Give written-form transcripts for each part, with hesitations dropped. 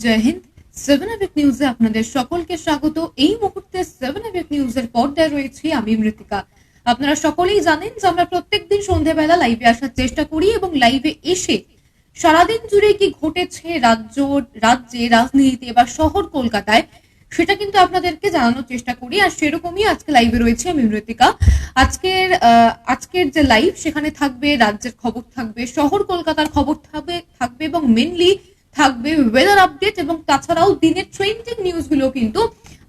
জয় হিন্দ। 7 নিউজে আপনাদের সকলকে স্বাগত। এই মুহূর্তে 7 নিউজের পর্দায় রয়েছি আমি মৃত্তিকা। আপনারা সকলেই জানেন যে আমরা প্রত্যেকদিন সন্ধ্যাবেলা লাইভে আসার চেষ্টা করি এবং লাইভে এসে সারাদিন জুড়ে কি ঘটেছে রাজ্যে রাজনীতিতে বা শহর কলকাতায় সেটা কিন্তু আপনাদেরকে জানানোর চেষ্টা করি। আর সেরকমই আজকে লাইভে রয়েছে আমি মৃত্তিকা। আজকের যে লাইভ সেখানে থাকবে রাজ্যের খবর, থাকবে শহর কলকাতার খবর থাকবে এবং মেনলি থাকবে ওয়েদার আপডেট এবং তাছাড়াও দিনের ট্রেন্ডিং নিউজ গুলো কিন্তু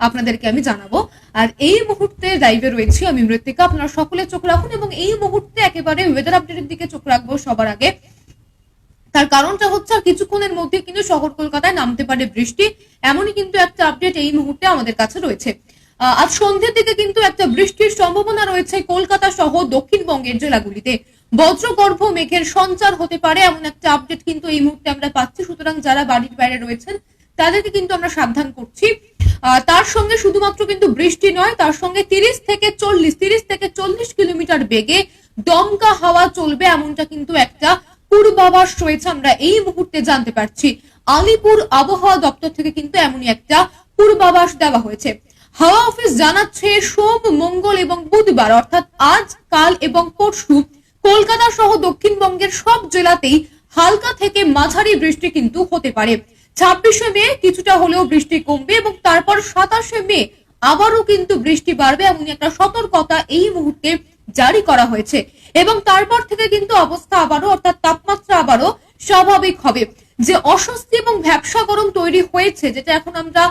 আপনাদেরকে আমি জানাবো। আর এই মুহূর্তে লাইভে রয়েছি আমি মৃত্তিকা। আপনারা সকলে চোখ রাখুন এবং এই মুহূর্তে একেবারে ওয়েদার আপডেটের দিকে চোখ রাখবো সবার আগে। তার কারণটা হচ্ছে আর কিছুক্ষণের মধ্যে কিন্তু শহর কলকাতায় নামতে পারে বৃষ্টি, এমনই কিন্তু একটা আপডেট এই মুহূর্তে আমাদের কাছে রয়েছে। আজ সন্ধ্যের দিকে কিন্তু একটা বৃষ্টির সম্ভাবনা রয়েছে কলকাতা সহ দক্ষিণবঙ্গের জেলাগুলিতে। বজ্রগর্ভ মেঘের সঞ্চার হতে পারে এমন একটা আপডেট কিন্তু এই মুহূর্তে আমরা পাচ্ছি। সুতরাং যারা বাড়ির বাইরে রয়েছেন তাদেরকে কিন্তু আমরা সাবধান করছি। তার সঙ্গে শুধুমাত্র কিন্তু বৃষ্টি নয়, তার সঙ্গে 30 থেকে 40 কিলোমিটার বেগে দমকা হাওয়া চলবে এমনটা কিন্তু একটা পূর্বাভাস রয়েছে, আমরা এই মুহূর্তে জানতে পারছি। আলিপুর আবহাওয়া দপ্তর থেকে কিন্তু এমনই একটা পূর্বাভাস দেওয়া হয়েছে। হাওয়া অফিস জানাচ্ছে সোম, মঙ্গল এবং বুধবার অর্থাৎ আজ, কাল এবং পরশু কলকাতা সহ দক্ষিণবঙ্গের সব জেলাতেই হালকা থেকে মাঝারি বৃষ্টি কিন্তু হতে পারে। 26শে মে কিছুটা হলেও বৃষ্টি কমবে এবং তারপর 27শে মে আবারও কিন্তু বৃষ্টি বাড়বে এমন একটা সতর্কতা এই মুহূর্তে জারি করা হয়েছে। এবং তারপর থেকে কিন্তু অবস্থা আবারও অর্থাৎ তাপমাত্রা আবারও স্বাভাবিক হবে। যে অস্বস্তি এবং ভ্যাপসা গরম তৈরি হয়েছে, যেটা এখন আমরা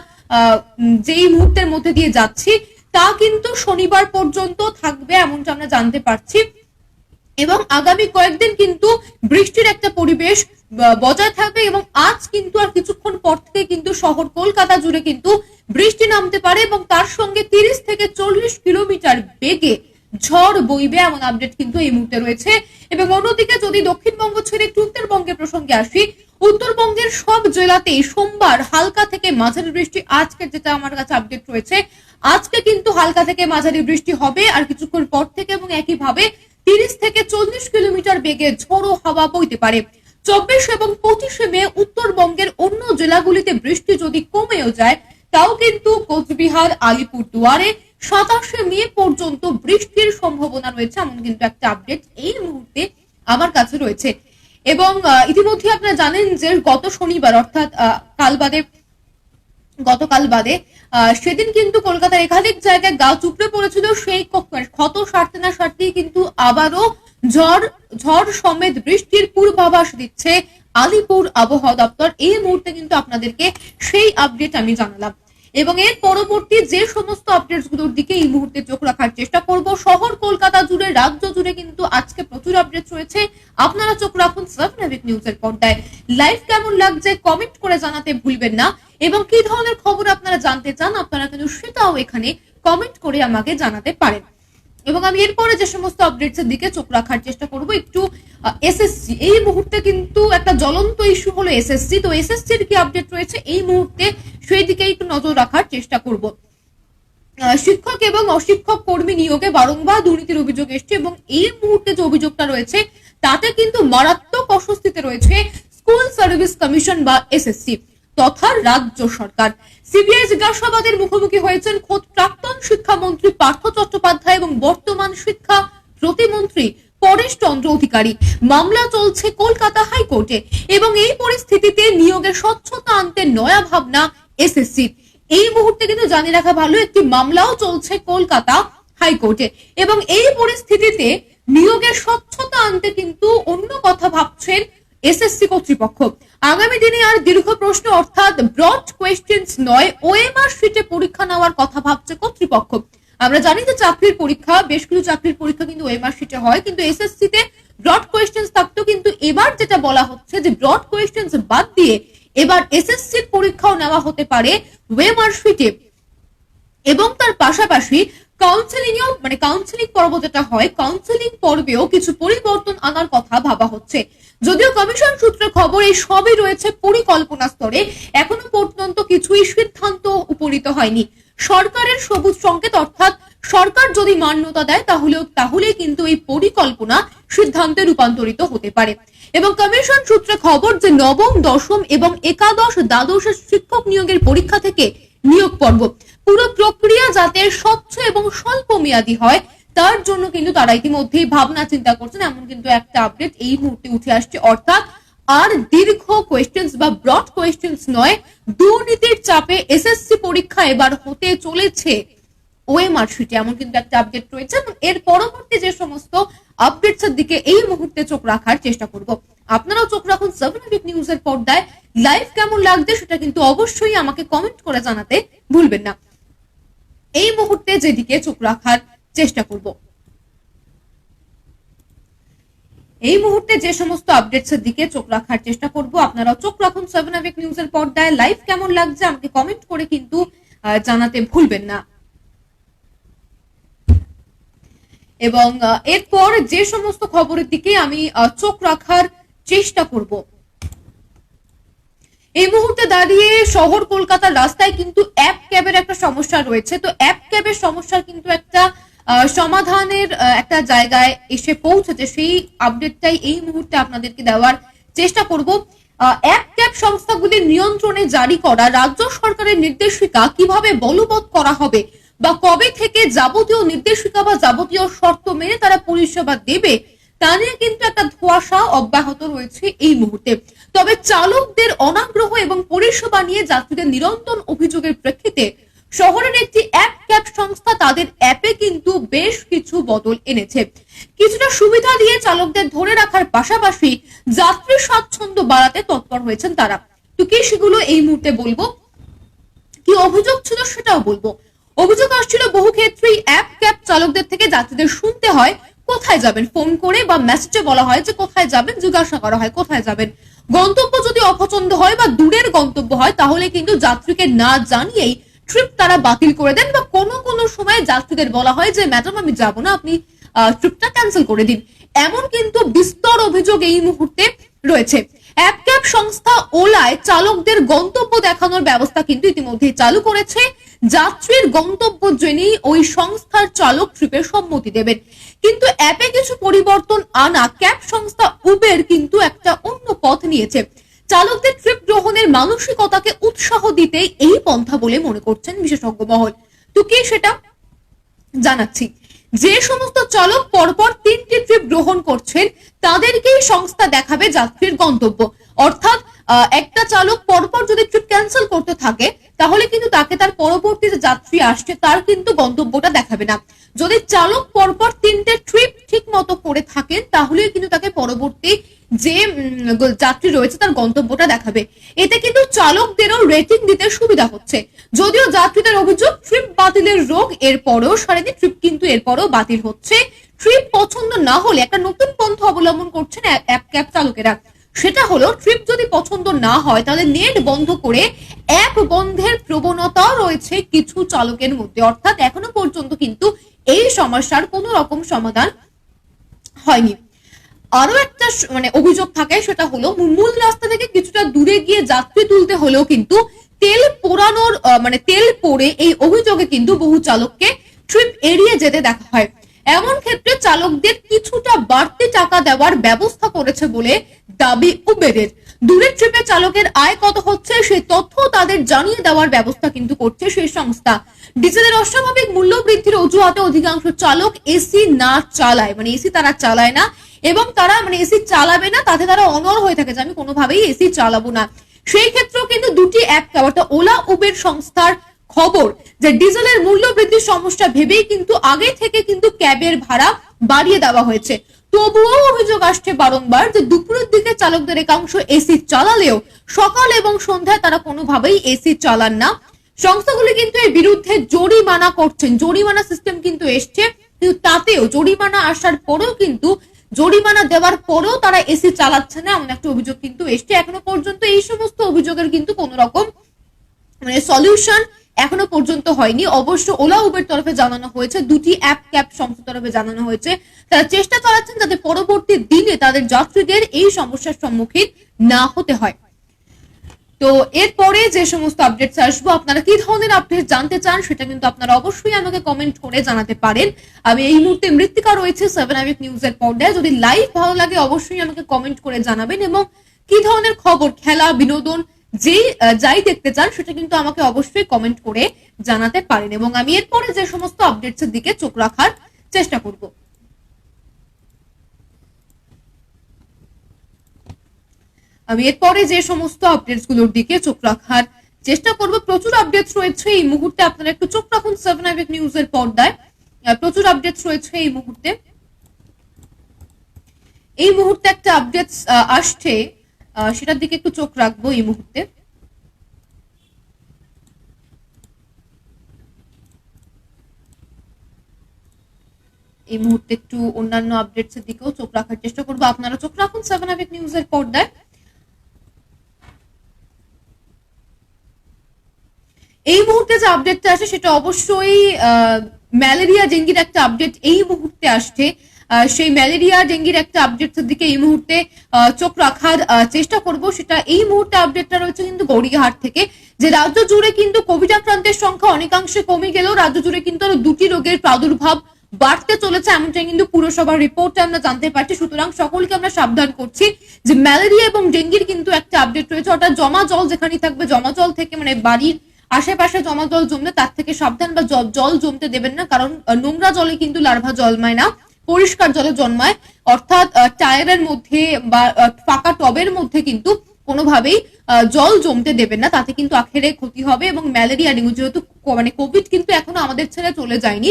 যেই মুহূর্তের মধ্যে দিয়ে যাচ্ছি, তা কিন্তু শনিবার পর্যন্ত থাকবে এমনটা আমরা জানতে পারছি। এবং আগামী কয়েকদিন কিন্তু বৃষ্টির একটা পরিবেশ বজায় থাকবে এবং আজ কিন্তু আর কিছুক্ষণ পর থেকে কিন্তু শহর কলকাতা জুড়ে কিন্তু বৃষ্টি নামতে পারে এবং তার সঙ্গে 30 থেকে 40 কিলোমিটার বেগে ঝড় বইবে এমন আপডেট কিন্তু এই মুহূর্তে রয়েছে। এবং অন্যদিকে যদি দক্ষিণবঙ্গ ছেড়ে একটু উত্তরবঙ্গের প্রসঙ্গে আসি, উত্তরবঙ্গের সব জেলাতেই সোমবার হালকা থেকে মাঝারি বৃষ্টি, আজকে যেটা আমার কাছে আপডেট রয়েছে, আজকে কিন্তু হালকা থেকে মাঝারি বৃষ্টি হবে আর কিছুক্ষণ পর থেকে। এবং একইভাবে 30 থেকে 40 কিলোমিটার বেগে ঝোড়ো হাওয়া বইতে পারে। 24 এবং 25শে মে উত্তরবঙ্গের অন্য জেলাগুলিতে বৃষ্টি যদি কমেও যায় তাও কিন্তু কোচবিহার, আলিপুরদুয়ারে 27শে মে পর্যন্ত বৃষ্টির সম্ভাবনা রয়েছে এমন কিন্তু একটা আপডেট এই মুহূর্তে আমার কাছে রয়েছে। এবং ইতিমধ্যে আপনারা জানেন যে গত শনিবার অর্থাৎ গতকাল বাদে সেদিন কিন্তু কলকাতার একাধিক জায়গায় গা চুপড়ে পড়েছিল। সেই ক্ষত সারতে না সারতেই কিন্তু আবারও ঝড় সমেত বৃষ্টির পূর্বাভাস দিচ্ছে আলিপুর আবহাওয়া দপ্তর। এই মুহূর্তে কিন্তু আপনাদেরকে সেই আপডেট আমি জানালাম এবং এর পরবর্তী যে সমস্ত আপডেটস গুলোর দিকে এই মুহূর্তে চোখ রাখার চেষ্টা করব। শহর কলকাতা জুড়ে, রাজ্য জুড়ে কিন্তু আজকে প্রচুর আপডেট রয়েছে। আপনারা চোখ রাখুন 7 নিউজের পর্দায়। লাইভ কেমন লাগছে কমেন্ট করে জানাতে ভুলবেন না এবং কি ধরনের খবর আপনারা জানতে চান আপনারা কিন্তু সেটাও এখানে কমেন্ট করে আমাকে জানাতে পারেন। এবং আমি এরপরে যে সমস্ত আপডেটস এর দিকে চোখ রাখার চেষ্টা করব, একটু এসএসসি, এই মুহূর্তে কিন্তু একটা জ্বলন্ত ইস্যু হলো এসএসসি। তো এসএসসির কি আপডেট রয়েছে এই মুহূর্তে সেই দিকে একটু নজর রাখার চেষ্টা করব। শিক্ষক এবং অশিক্ষক কর্মী নিয়োগে বারংবার দুর্নীতির অভিযোগ এসছে এবং এই মুহূর্তে যে অভিযোগটা রয়েছে তাতে কিন্তু মারাত্মক অস্বস্তিতে রয়েছে স্কুল সার্ভিস কমিশন বা এসএসসি তথা রাজ্য সরকার। সিবিআই জিজ্ঞাসাবাদের মুখোমুখি হয়েছেন খোদ প্রাক্তন শিক্ষামন্ত্রী পার্থ চট্টোপাধ্যায় এবং বর্তমান শিক্ষা প্রতিমন্ত্রী পরেশ চন্দ্র অধিকারী। মামলা চলছে কলকাতা হাইকোর্টে এবং এই পরিস্থিতিতে নিয়োগের স্বচ্ছতা আনতে নয়া ভাবনা এসএসসি। এই মুহূর্তে কিন্তু জানিয়ে রাখা ভালো, একটি মামলাও চলছে কলকাতা হাইকোর্টে এবং এই পরিস্থিতিতে নিয়োগের স্বচ্ছতা আনতে কিন্তু অন্য কথা ভাবছেন এসএসসি কর্তৃপক্ষ। আগামী দিনে আর দীর্ঘ প্রশ্ন অর্থাৎ ব্রড কোয়েশ্চেন্স নয়, ওএমআর শিটে পরীক্ষা নেওয়ার কথা ভাবছে কর্তৃপক্ষ। আমরা জানি যে চাকরির পরীক্ষা, বেশ কিছু চাকরির পরীক্ষা কিন্তু ওএমআর শিটে হয়, কিন্তু এসএসসি তে ব্রড কোয়েশ্চেন্স থাকতো। কিন্তু এবার যেটা বলা হচ্ছে যে ব্রড কোয়েশ্চেন্স বাদ দিয়ে এবার এসএসসির পরীক্ষাও নেওয়া হতে পারে ওএমআর শিটে। এবং তার পাশাপাশি কাউন্সেলিং পর্ব যেটা হয়, কাউন্সেলিং পর্বেও কিছু পরিবর্তন আনার কথা ভাবা হচ্ছে। যদিও কমিশন সূত্রে খবর এই সবই রয়েছে পরিকল্পনা স্তরে, এখনো পর্যন্ত কিছুই সিদ্ধান্ত উপনীত হয়নি। সরকারের সবুজ সংকেত অর্থাৎ সরকার যদি মান্যতা দেয় তাহলে কিন্তু এই পরিকল্পনা সিদ্ধান্তে রূপান্তরিত হতে পারে। এবং কমিশন সূত্রে খবর যে নবম, দশম এবং একাদশ দ্বাদশের শিক্ষক নিয়োগের পরীক্ষা থেকে নিয়োগ পর্ব পুরো প্রক্রিয়া যাতে স্বচ্ছ এবং স্বল্প মেয়াদী হয় তার জন্য কিন্তু তারা ইতিমধ্যেই ভাবনা চিন্তা করছেন, এমন কিন্তু একটা আপডেট এই মুহূর্তে উঠে আসছে। অর্থাৎ আর দীর্ঘ কোয়েশ্চেন্স বা ব্রড কোয়েশ্চেন্স নয়, দুর্নীতির চাপে এসএসসি পরীক্ষা এবার হতে চলেছে ওএমআর শিটে, এমন কিন্তু একটা আপডেট রয়েছে। এর পরবর্তী যে সমস্ত আপডেটস এর দিকে এই মুহূর্তে চোখ রাখার চেষ্টা করব। আপনারাও চোখ রাখুন 7 আবিক নিউজের পর্দায়। লাইভ কেমন লাগছে সেটা কিন্তু অবশ্যই আমাকে কমেন্ট করে জানাতে ভুলবেন না। এই মুহূর্তে যেদিকে চোখ রাখার চেষ্টা করব, এই মুহূর্তে যে সমস্ত আপডেটস এর দিকে চোখ রাখার চেষ্টা করব, আপনারাও চোখ রাখুন 7 আবিক নিউজের পর্দায়। লাইভ কেমন লাগছে আমাকে কমেন্ট করে কিন্তু জানাতে ভুলবেন না। এবং এরপর যে সমস্ত খবরের দিকে আমি চোখ রাখার চেষ্টা করব, এই মুহূর্তে দাঁড়িয়ে শহর কলকাতার রাস্তায় কিন্তু অ্যাপ ক্যাবের একটা সমস্যা রয়েছে। তো অ্যাপ ক্যাবের সমস্যার কিন্তু একটা সমাধানের একটা জায়গায় এসে পৌঁছেছে, সেই আপডেটটাই এই মুহূর্তে আপনাদেরকে দেওয়ার চেষ্টা করব। অ্যাপ ক্যাব সংস্থাগুলির নিয়ন্ত্রণে জারি করা রাজ্য সরকারের নির্দেশিকা কিভাবে বলবৎ করা হবে বা কবে থেকে যাবতীয় নির্দেশিকা বা যাবতীয় শর্ত মেনে তারা পরিষেবা দেবে তা নিয়ে কিন্তু একটা ধোঁয়াশা অব্যাহত রয়েছে এই মুহূর্তে। তবে চালকদের অনাগ্রহ এবং পরিষেবা নিয়ে যাত্রীদের নিরন্তর অভিযোগের প্রেক্ষিতে শহরের একটি অ্যাপ ক্যাব সংস্থা তাদের অ্যাপে কিন্তু বেশ কিছু বদল এনেছে। কিছুটা সুবিধা দিয়ে চালকদের ধরে রাখার পাশাপাশি যাত্রী স্বাচ্ছন্দ্য বাড়াতে তৎপর হয়েছেন তারা। তো কি সেগুলো এই মুহূর্তে বলবো, কি অভিযোগ ছিল সেটাও বলবো। অভিযোগ আসছিল বহু ক্ষেত্রেই অ্যাপ ক্যাব চালকদের থেকে যাত্রীদের শুনতে হয় কোথায় যাবেন, ফোন করে বা মেসেজে বলা হয় যে কোথায় যাবেন, জিজ্ঞাসা করা হয় কোথায় যাবেন। গন্তব্য যদি অপছন্দ হয় বা দূরের গন্তব্য হয় তাহলে কিন্তু যাত্রীকে না জানিয়েই ট্রিপ তারা বাতিল করে দেন, বা কোনো সময় যাত্রীদের বলা হয় যে ম্যাডাম আমি যাবো না, আপনি ট্রিপটা ক্যান্সেল করে দিন। এমন কিন্তু বিস্তর অভিযোগ এই মুহূর্তে রয়েছে। অ্যাপ ক্যাব সংস্থা ওলায় চালকদের গন্তব্য দেখানোর ব্যবস্থা কিন্তু ইতিমধ্যে চালু করেছে। যাত্রীর গন্তব্য জেনেই ওই সংস্থার চালক ট্রিপের সম্মতি দেবেন। কিন্তু অ্যাপে কিছু পরিবর্তন আনা ক্যাব সংস্থা উবের কিন্তু একটা অন্য পথ নিয়েছে। চালকদের ট্রিপ গ্রহণের মানসিকতাকে উৎসাহ দিতে এই পন্থা বলে মনে করছেন বিশেষজ্ঞ মহল। তো কি সেটা জানাচ্ছি। যে সমস্ত চালক পরপর 3টি ট্রিপ গ্রহণ করছেন তাদেরকেই সংস্থা দেখাবে যাত্রীর গন্তব্য। অর্থাৎ একটা চালক পরপর যদি ট্রিপ ক্যান্সেল করতে থাকে তাহলে কিন্তু তাকে তার পরবর্তী যে যাত্রী আসছে তার কিন্তু গন্তব্যটা দেখাবে না। যদি চালক পরপর 3টে ট্রিপ ঠিক মতো করে থাকেন তাহলে কিন্তু তাকে পরবর্তী যে যাত্রী রয়েছে তার গন্তব্যটা দেখাবে। এতে কিন্তু চালকদেরও রেটিং দিতে সুবিধা হচ্ছে। যদিও যাত্রীদের অভিযোগ ট্রিপ বাতিলের রোগ এরপরেও সারেনি, ট্রিপ কিন্তু এরপরেও বাতিল হচ্ছে। ট্রিপ পছন্দ না হলে একটা নতুন পন্থা অবলম্বন করছেন অ্যাপ ক্যাব চালকেরা। সেটা হলো ট্রিপ যদি পছন্দ না হয় তাহলে নেট বন্ধ করে অ্যাপ বন্ধের প্রবণতা রয়েছে কিছু চালকের মধ্যে। অর্থাৎ এখনো পর্যন্ত কিন্তু এই সমস্যার কোনো রকম সমাধান হয়নি। আরো একটা অভিযোগ থাকে, সেটা হলো মূল রাস্তা থেকে কিছুটা দূরে গিয়ে যাত্রী তুলতে হলেও কিন্তু তেল পোড়ানোর তেল পড়ে এই অভিযোগে কিন্তু বহু চালককে ট্রিপ এড়িয়ে যেতে দেখা হয়। এমন ক্ষেত্রে চালকদের কিছুটা বাড়তি টাকা দেওয়ার ব্যবস্থা করেছে বলে দাবি উবেরের। দূরের ট্রিপে চালকের আয় কত হচ্ছে সেই তথ্য তাদের জানিয়ে দেওয়ার ব্যবস্থা কিন্তু করছে সেই সংস্থা। ডিজেলের অস্বাভাবিক মূল্য বৃদ্ধির অজুহাতে অধিকাংশ চালক এসি না চালায়, এসি তারা চালায় না এবং তারা এসি চালাবে না, তাতে তারা অনড় হয়ে থাকে যে আমি কোনোভাবেই এসি চালাবো না। সেই ক্ষেত্রেও কিন্তু দুটি অ্যাপ অর্থাৎ ওলা উবের সংস্থার খবর যে ডিজেলের মূল্য বৃদ্ধির সমস্যা ভেবেই কিন্তু আগে থেকে কিন্তু ক্যাবের ভাড়া বাড়িয়ে দেওয়া হয়েছে। তবুও অভিযোগ আসছে বারংবার যে দুপুরের দিকে চালকদের একাংশ এসি চালালেও সকাল এবং সন্ধ্যায় তারা কোনোভাবেই এসি চালান না। সংস্থাগুলি কিন্তু এর বিরুদ্ধে জরিমানা করছেন, জরিমানা সিস্টেম কিন্তু এসছে, কিন্তু তাতেও জরিমানা আসার পরেও কিন্তু জরিমানা দেওয়ার পরেও তারা এসি চালাচ্ছে না এমন একটা অভিযোগ কিন্তু এসছে। এখনো পর্যন্ত এই সমস্ত অভিযোগের কিন্তু কোন রকম সলিউশন এখনো পর্যন্ত হয়নি। অবশ্য ওলা উবের তরফে জানানো হয়েছে, দুটি অ্যাপ ক্যাব সংস্থার তরফে জানানো হয়েছে তারা চেষ্টা চালাচ্ছেন যাতে পরবর্তী দিনে তাদের যাত্রীদের এই সমস্যার সম্মুখীন না হতে হয়। তো এরপরে যে সমস্ত আপডেটস আসবো, আপনারা কি ধরনের আপডেট জানতে চান সেটা কিন্তু আপনারা অবশ্যই আমাকে কমেন্ট করে জানাতে পারেন। আমি এই মুহূর্তে মৃত্তিকা রয়েছে 7 আইবিক নিউজের পর্দায়। যদি লাইভ ভালো লাগে অবশ্যই আমাকে কমেন্ট করে জানাবেন, এবং কি ধরনের খবর, খেলা, বিনোদন যাই দেখতে চান সেটা কিন্তু আমাকে অবশ্যই কমেন্ট করে জানাতে পারেন, এবং আমি এরপরে যে সমস্ত আপডেটস এর দিকে চোখ রাখার চেষ্টা করব। আমি এরপরে যে সমস্ত আপডেটস গুলোর দিকে চোখ রাখার চেষ্টা করব, প্রচুর আপডেটস রয়েছে এই মুহূর্তে। আপনারা একটু চোখ রাখুন 7 আইবিক নিউজের পর্দায়, প্রচুর আপডেটস রয়েছে এই মুহূর্তে। এই মুহূর্তে একটা আপডেটস আসছে, সেটার দিকে একটু চোখ রাখবো এই মুহূর্তে। এই মুহূর্তে একটু অন্যান্য আপডেটস এর দিকেও চোখ রাখার চেষ্টা করবো। আপনারা চোখ রাখুন 7 আইবিক নিউজের পর্দায়। এই মুহূর্তে যে আপডেটটা আসে সেটা অবশ্যই ম্যালেরিয়া ডেঙ্গির একটা আপডেট এই মুহূর্তে আসছে। সেই ম্যালেরিয়া ডেঙ্গির একটা আপডেটের দিকে এই মুহূর্তে চোখ রাখার চেষ্টা করব। সেটা এই মুহূর্তে আপডেটটা রয়েছে কিন্তু গড়িয়াহাট থেকে, যে রাজ্য জুড়ে কিন্তু কোভিড আক্রান্তের সংখ্যা অনেকাংশে কমে গেলেও রাজ্য জুড়ে কিন্তু আরো দুটি রোগের প্রাদুর্ভাব বাড়তে চলেছে, এমনটাই কিন্তু পুরসভার রিপোর্টে আমরা জানতে পারছি। সুতরাং সকলকে আমরা সাবধান করছি যে ম্যালেরিয়া এবং ডেঙ্গির কিন্তু একটা আপডেট রয়েছে, অর্থাৎ জমা জল যেখানে থাকবে, জমা জল থেকে মানে বাড়ির আশেপাশে জমা জল জমলে তার থেকে সাবধান, বা জল জমতে দেবেন না, কারণ নোংরা জলে কিন্তু লার্ভা জন্মায় না, পরিষ্কার জলে জন্মায়। অর্থাৎ টায়ারের মধ্যে বা ফাঁকা টবের মধ্যে কিন্তু কোনোভাবেই জল জমতে দেবেন না, তাতে কিন্তু আখেরে ক্ষতি হবে। এবং ম্যালেরিয়া ডেঙ্গু যেহেতু মানে কোভিড কিন্তু এখনো আমাদের ছেড়ে চলে যায়নি,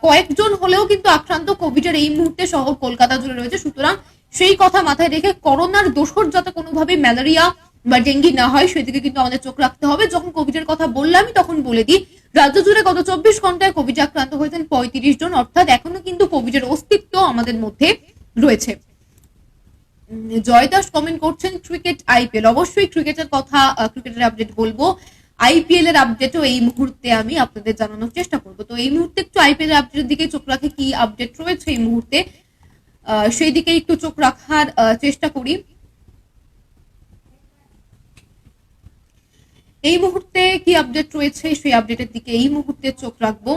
কয়েকজন হলেও কিন্তু আক্রান্ত কোভিডের এই মুহূর্তে শহর কলকাতা জুড়ে রয়েছে। সুতরাং সেই কথা মাথায় রেখে করোনার দোসর যাতে কোনোভাবেই ম্যালেরিয়া বা ডেঙ্গি না হয় সেদিকে কিন্তু আমাদের চোখ রাখতে হবে। যখন কোভিডের কথা বললামই তখন বলে দিই, রাজ্য জুড়ে গত 24 ঘন্টায় কোভিড আক্রান্ত হয়েছেন 35 জন, অর্থাৎ এখনো কিন্তু কোভিডের অস্তিত্ব আমাদের মধ্যে রয়েছে। জয় দাস কমেন্ট করছেন ক্রিকেট আইপিএল, অবশ্যই ক্রিকেটের কথা, ক্রিকেটের আপডেট বলবো। আইপিএল এর আপডেটও এই মুহূর্তে আমি আপনাদের জানানোর চেষ্টা করব। তো এই মুহূর্তে একটু আইপিএল এর আপডেটের দিকে চোখ রাখে, কি আপডেট রয়েছে এই মুহূর্তে সেই দিকে একটু চোখ রাখার চেষ্টা করি। এই মুহূর্তে কি আপডেট রয়েছে সেই আপডেটের দিকে এই মুহূর্তে চোখ রাখবো।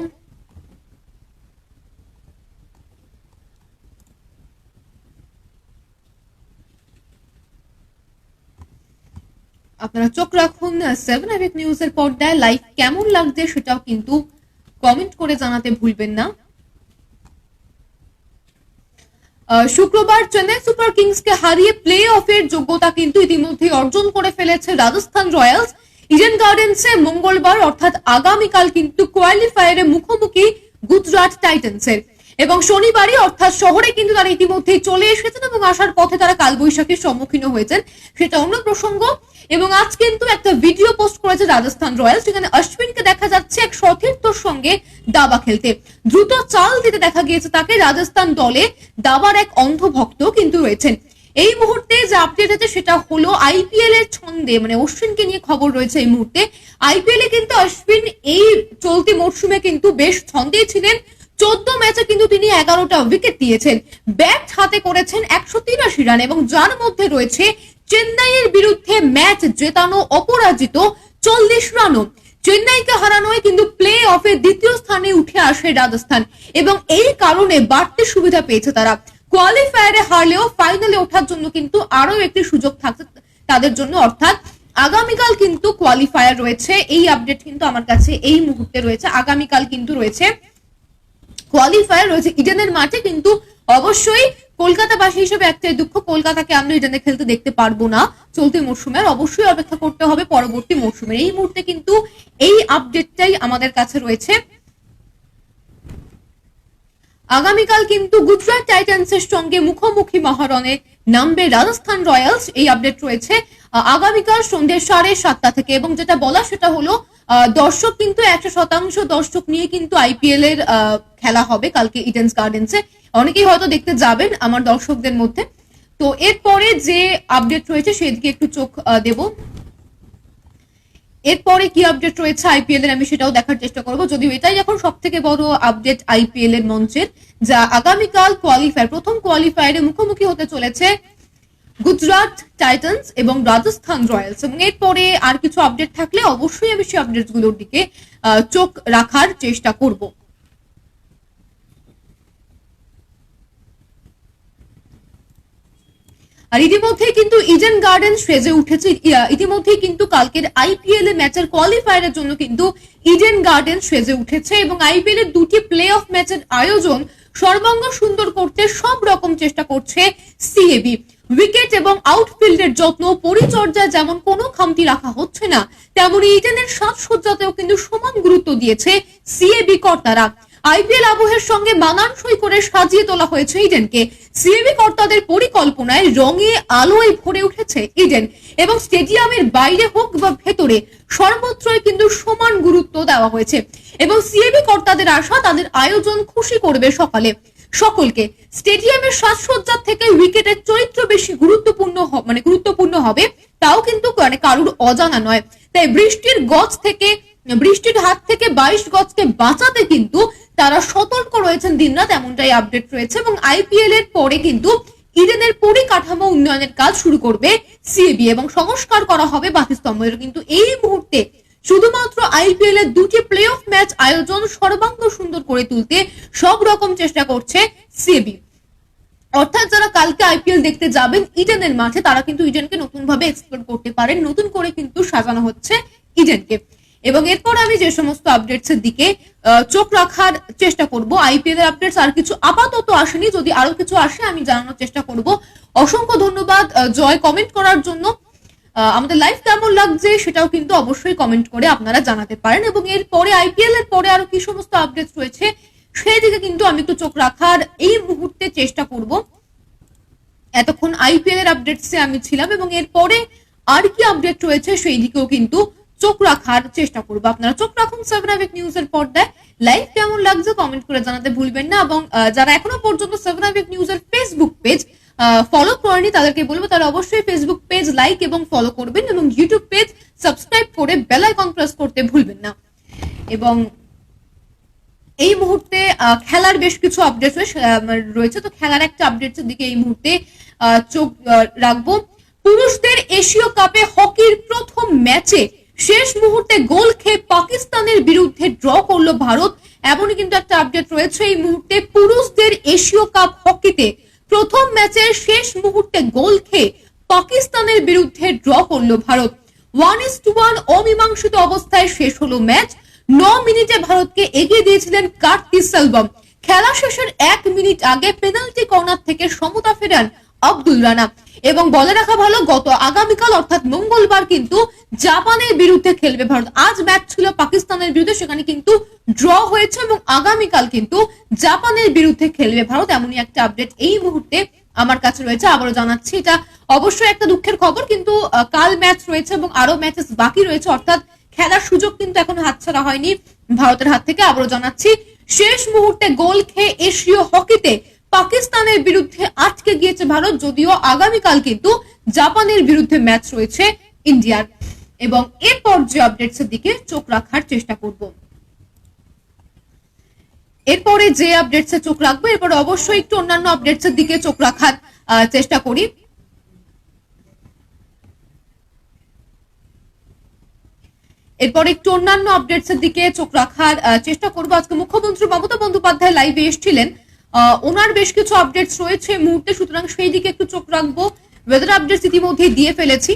আপনারা চোখ রাখুন 7 আইবিক নিউজের পর্দায়। লাইভ কেমন লাগছে সেটাও কিন্তু কমেন্ট করে জানাতে ভুলবেন না। শুক্রবার চেন্নাই সুপার কিংসকে হারিয়ে প্লে অফের যোগ্যতা কিন্তু ইতিমধ্যেই অর্জন করে ফেলেছে রাজস্থান রয়্যালস। ইডেন গার্ডেন্সে মঙ্গলবার অর্থাৎ আগামীকাল কিন্তু কোয়ালিফায়ারে মুখোমুখি গুজরাট টাইটান্সের, এবং শনিবারই অর্থাৎ শহরে কিন্তু তারা ইতিমধ্যেই চলে এসেছেন এবং আসার পথে তারা কালবৈশাখীর সম্মুখীন হয়েছেন, সেটা অন্য প্রসঙ্গ। এবং আজ কিন্তু একটা ভিডিও পোস্ট করেছে রাজস্থান রয়্যালস, যেখানে অশ্বিনকে দেখা যাচ্ছে এক সতীর্থর সঙ্গে দাবা খেলতে, দ্রুত চাল দিতে দেখা গিয়েছে তাকে। রাজস্থান দলে দাবার এক অন্ধ ভক্ত কিন্তু রয়েছেন। এই মুহূর্তে যে আপডেট আছে সেটা হলো আইপিএল এর ছন্দে, মানে অশ্বিনকে নিয়ে খবর রয়েছে এই মুহূর্তে। আইপিএল এ কিন্তু অশ্বিন এই চলতি মরশুমে কিন্তু বেশ ছন্দে ছিলেন। 14 ম্যাচে কিন্তু তিনি 11টা উইকেট দিয়েছেন, ব্যাট হাতে করেছেন 183 রান, এবং যার মধ্যে রয়েছে চেন্নাইয়ের বিরুদ্ধে ম্যাচ জেতানো অপরাজিত 40 রানও। চেন্নাইকে হারানোয় কিন্তু প্লে অফে দ্বিতীয় স্থানে উঠে আসে রাজস্থান, এবং এই কারণে বাড়তি সুবিধা পেয়েছে তারা। কোয়ালিফায়ারে হারলেও ফাইনালে ওঠার জন্য কিন্তু আরো একটি সুযোগ থাকছে তাদের জন্য, অর্থাৎ আগামীকাল কিন্তু কোয়ালিফায়ার রয়েছে। এই আপডেট কিন্তু আমার কাছে এই মুহূর্তে রয়েছে, আগামীকাল কিন্তু রয়েছে কোয়ালিফায়ার রয়েছে ইডেনের মাঠে। কিন্তু অবশ্যই কলকাতাবাসী হিসেবে একটাই দুঃখ, কলকাতাকে আমরা ইডেনে খেলতে দেখতে পারবো না চলতি মরশুমে, আর অবশ্যই অপেক্ষা করতে হবে পরবর্তী মরশুমে। এই মুহূর্তে কিন্তু এই আপডেটটাই আমাদের কাছে রয়েছে। আগামীকাল কিন্তু গুজরাট টাইটান্সের সঙ্গে মুখোমুখি মহারণে নামবে রাজস্থান রয়্যালস, এই আপডেট রয়েছে আগামীকাল সন্ধ্যে 7:30 থেকে। এবং যেটা বলা সেটা হলো দর্শক কিন্তু 100% দর্শক নিয়ে কিন্তু আইপিএল এর খেলা হবে কালকে ইডেন গার্ডেন্সে। অনেকেই হয়তো দেখতে যাবেন আমার দর্শকদের মধ্যে। তো এরপরে যে আপডেট রয়েছে সেদিকে একটু চোখ দেব। এরপরে কি আপডেট রয়েছে আইপিএল এর আমি সেটাও দেখার চেষ্টা করবো, যদিও এটাই এখন সব থেকে বড় আপডেট আইপিএল এর মঞ্চের, যা আগামীকাল কোয়ালিফায়ার, প্রথম কোয়ালিফায়ারে মুখোমুখি হতে চলেছে গুজরাট টাইটান্স এবং রাজস্থান রয়্যালস। এবং এরপরে আর কিছু আপডেট থাকলে অবশ্যই আমি সেই আপডেট গুলোর দিকে চোখ রাখার চেষ্টা করব। আর ইতিমধ্যে কিন্তু ইডেন গার্ডেন সেজে উঠেছে। ইতিমধ্যে কিন্তু কালকের আইপিএল এর ম্যাচের কোয়ালিফায়ারের জন্য কিন্তু ইডেন গার্ডেন সেজে উঠেছে এবং আইপিএল এর দুটি প্লে অফ ম্যাচের আয়োজন সর্বাঙ্গ সুন্দর করতে সব রকম চেষ্টা করছে সিএবি। উইকেট এবং আউটফিল্ডের যত্ন পরিচর্যায় যেমন কোনো খামতি রাখা হচ্ছে না, তেমনি ইডেনের সাজসজ্জাতেও কিন্তু সমান গুরুত্ব দিয়েছে সিএবি কর্তারা। আইপিএল আবহের সঙ্গে মানানসই করে সাজিয়ে তোলা হয়েছে ইডেনকে। সিএবি কর্তাদের পরিকল্পনায় রঙে আলোয় ভরে উঠেছে ইডেন এবং স্টেডিয়ামের বাইরে হোক বা ভেতরে সর্বত্রই কিন্তু সমান গুরুত্ব দেওয়া হয়েছে এবং সিএবি কর্তাদের আশা তাদের আয়োজন খুশি করবে সকলকে। স্টেডিয়ামের সাজসজ্জা থেকে উইকেটের চরিত্র বেশি গুরুত্বপূর্ণ হবে, তাও কিন্তু কারুর অজানা নয়। তাই বৃষ্টির হাত থেকে 22 গজকে বাঁচাতে কিন্তু তারা সতর্ক রয়েছেন দিনরাত, এমনটাই আপডেট রয়েছে। এবং আইপিএল এর পরে কিন্তু ইডেনের পরিকাঠামো উন্নয়নের কাজ শুরু করবে সিএবি এবং সংস্কার করা হবে বাতিস্তম্ভ। কিন্তু এই মুহূর্তে শুধুমাত্র আইপিএল এর দুটি প্লে অফ ম্যাচ আয়োজন সর্বাঙ্গ সুন্দর করে তুলতে সব রকম চেষ্টা করছে সিএবি। অর্থাৎ যারা কালকে আইপিএল দেখতে যাবেন ইডেনের মাঠে, তারা কিন্তু ইডেনকে নতুন ভাবে এক্সপ্লোর করতে পারেন। নতুন করে কিন্তু সাজানো হচ্ছে ইডেনকে। এবং এরপর আমি যে সমস্ত আপডেটস এর দিকে চোখ রাখার চেষ্টা করব, আইপিএল এর আপডেটস আর কিছু আপাতত আসেনি, যদি আরো কিছু আসে আমি জানানোর চেষ্টা করব। অসংখ্য ধন্যবাদ জয় কমেন্ট করার জন্য। আমাদের লাইভ কেমন লাগছে সেটাও কিন্তু অবশ্যই কমেন্ট করে আপনারা জানাতে পারেন। এবং এরপরে আইপিএল এর পরে আরো কি সমস্ত আপডেটস রয়েছে সেই দিকে কিন্তু আমি একটু চোখ রাখার এই মুহূর্তে চেষ্টা করব। এতক্ষণ আইপিএল এর আপডেটসে আমি ছিলাম এবং এরপরে আর কি আপডেট রয়েছে সেই দিকেও কিন্তু চোখ রাখার চেষ্টা করবো। আপনারা চোখ রাখুন 7 আবেগ নিউজের পর্দায়। লাইভ কেমন লাগছে কমেন্ট করে জানাতে ভুলবেন না। এবং যারা এখনো পর্যন্ত 7 আবেগ নিউজের ফেসবুক পেজ ফলো করেনি তাদেরকে বলবো তারা অবশ্যই ফেসবুক পেজ লাইক এবং ফলো করবেন এবং ইউটিউব পেজ সাবস্ক্রাইব করে বেল আইকন প্রেস করতে ভুলবেন না। এবং এই মুহূর্তে খেলার বেশ কিছু আপডেট রয়েছে, তো খেলার একটা আপডেটের দিকে এই মুহূর্তে চোখ রাখবো। পুরুষদের এশীয় কাপে হকির প্রথম ম্যাচে শেষ মুহূর্তে গোল খেয়ে পাকিস্তানের বিরুদ্ধে ড্র করলো ভারত, এমনই কিন্তু একটা আপডেট রয়েছে। এই মুহূর্তে পুরুষদের এশীয় কাপ হকিতে প্রথম ম্যাচে শেষ মুহূর্তে গোল খেয়ে পাকিস্তানের বিরুদ্ধে ড্র করলো ভারত। 1-1 অমীমাংসিত অবস্থায় শেষ হলো ম্যাচ। 9 মিনিটে ভারতকে এগিয়ে দিয়েছিলেন কার্তিসেলভম। খেলা শেষের 1 মিনিট আগে পেনাল্টি কর্নার থেকে সমতা ফেরান আব্দুল রানা। এবং বলে রাখা ভালো, আগামীকাল অর্থাৎ মঙ্গলবার কিন্তু জাপানের বিরুদ্ধে খেলবে ভারত। আজ ম্যাচ ছিল পাকিস্তানের বিরুদ্ধে, সেখানে কিন্তু ড্র হয়েছে এবং আগামীকাল কিন্তু জাপানের বিরুদ্ধে খেলবে ভারত, এমনই একটা আপডেট এই মুহূর্তে আমার কাছে রয়েছে। আবারও জানাচ্ছি এটা অবশ্যই একটা দুঃখের খবর, কিন্তু কাল ম্যাচ রয়েছে এবং আরো ম্যাচেস বাকি রয়েছে, অর্থাৎ খেলার সুযোগ কিন্তু এখন হাতছাড়া হয়নি ভারতের হাত থেকে। আবারও জানাচ্ছি শেষ মুহূর্তে গোল খেয়ে এশীয় হকিতে পাকিস্তানের বিরুদ্ধে আটকে গিয়েছে ভারত, যদিও আগামীকাল কিন্তু জাপানের বিরুদ্ধে ম্যাচ রয়েছে ইন্ডিয়ার। এবং এরপর যে আপডেটস এর দিকে চোখ রাখার চেষ্টা করব, এরপরে যে আপডেটস এ চোখ রাখবো এরপর অবশ্যই একটু অন্যান্য আপডেটস এর দিকে চোখ রাখার চেষ্টা করি। এরপর একটু অন্যান্য আপডেটস এর দিকে চোখ রাখার চেষ্টা করবো। আজকে মুখ্যমন্ত্রী মমতা বন্দ্যোপাধ্যায় লাইভে এসেছিলেন, ওনার বেশ কিছু আপডেটস রয়েছে মুহূর্তে, সুতরাং সেই দিকে একটু চোখ রাখবো। ওয়েদার আপডেটস ইতিমধ্যে দিয়ে ফেলেছি।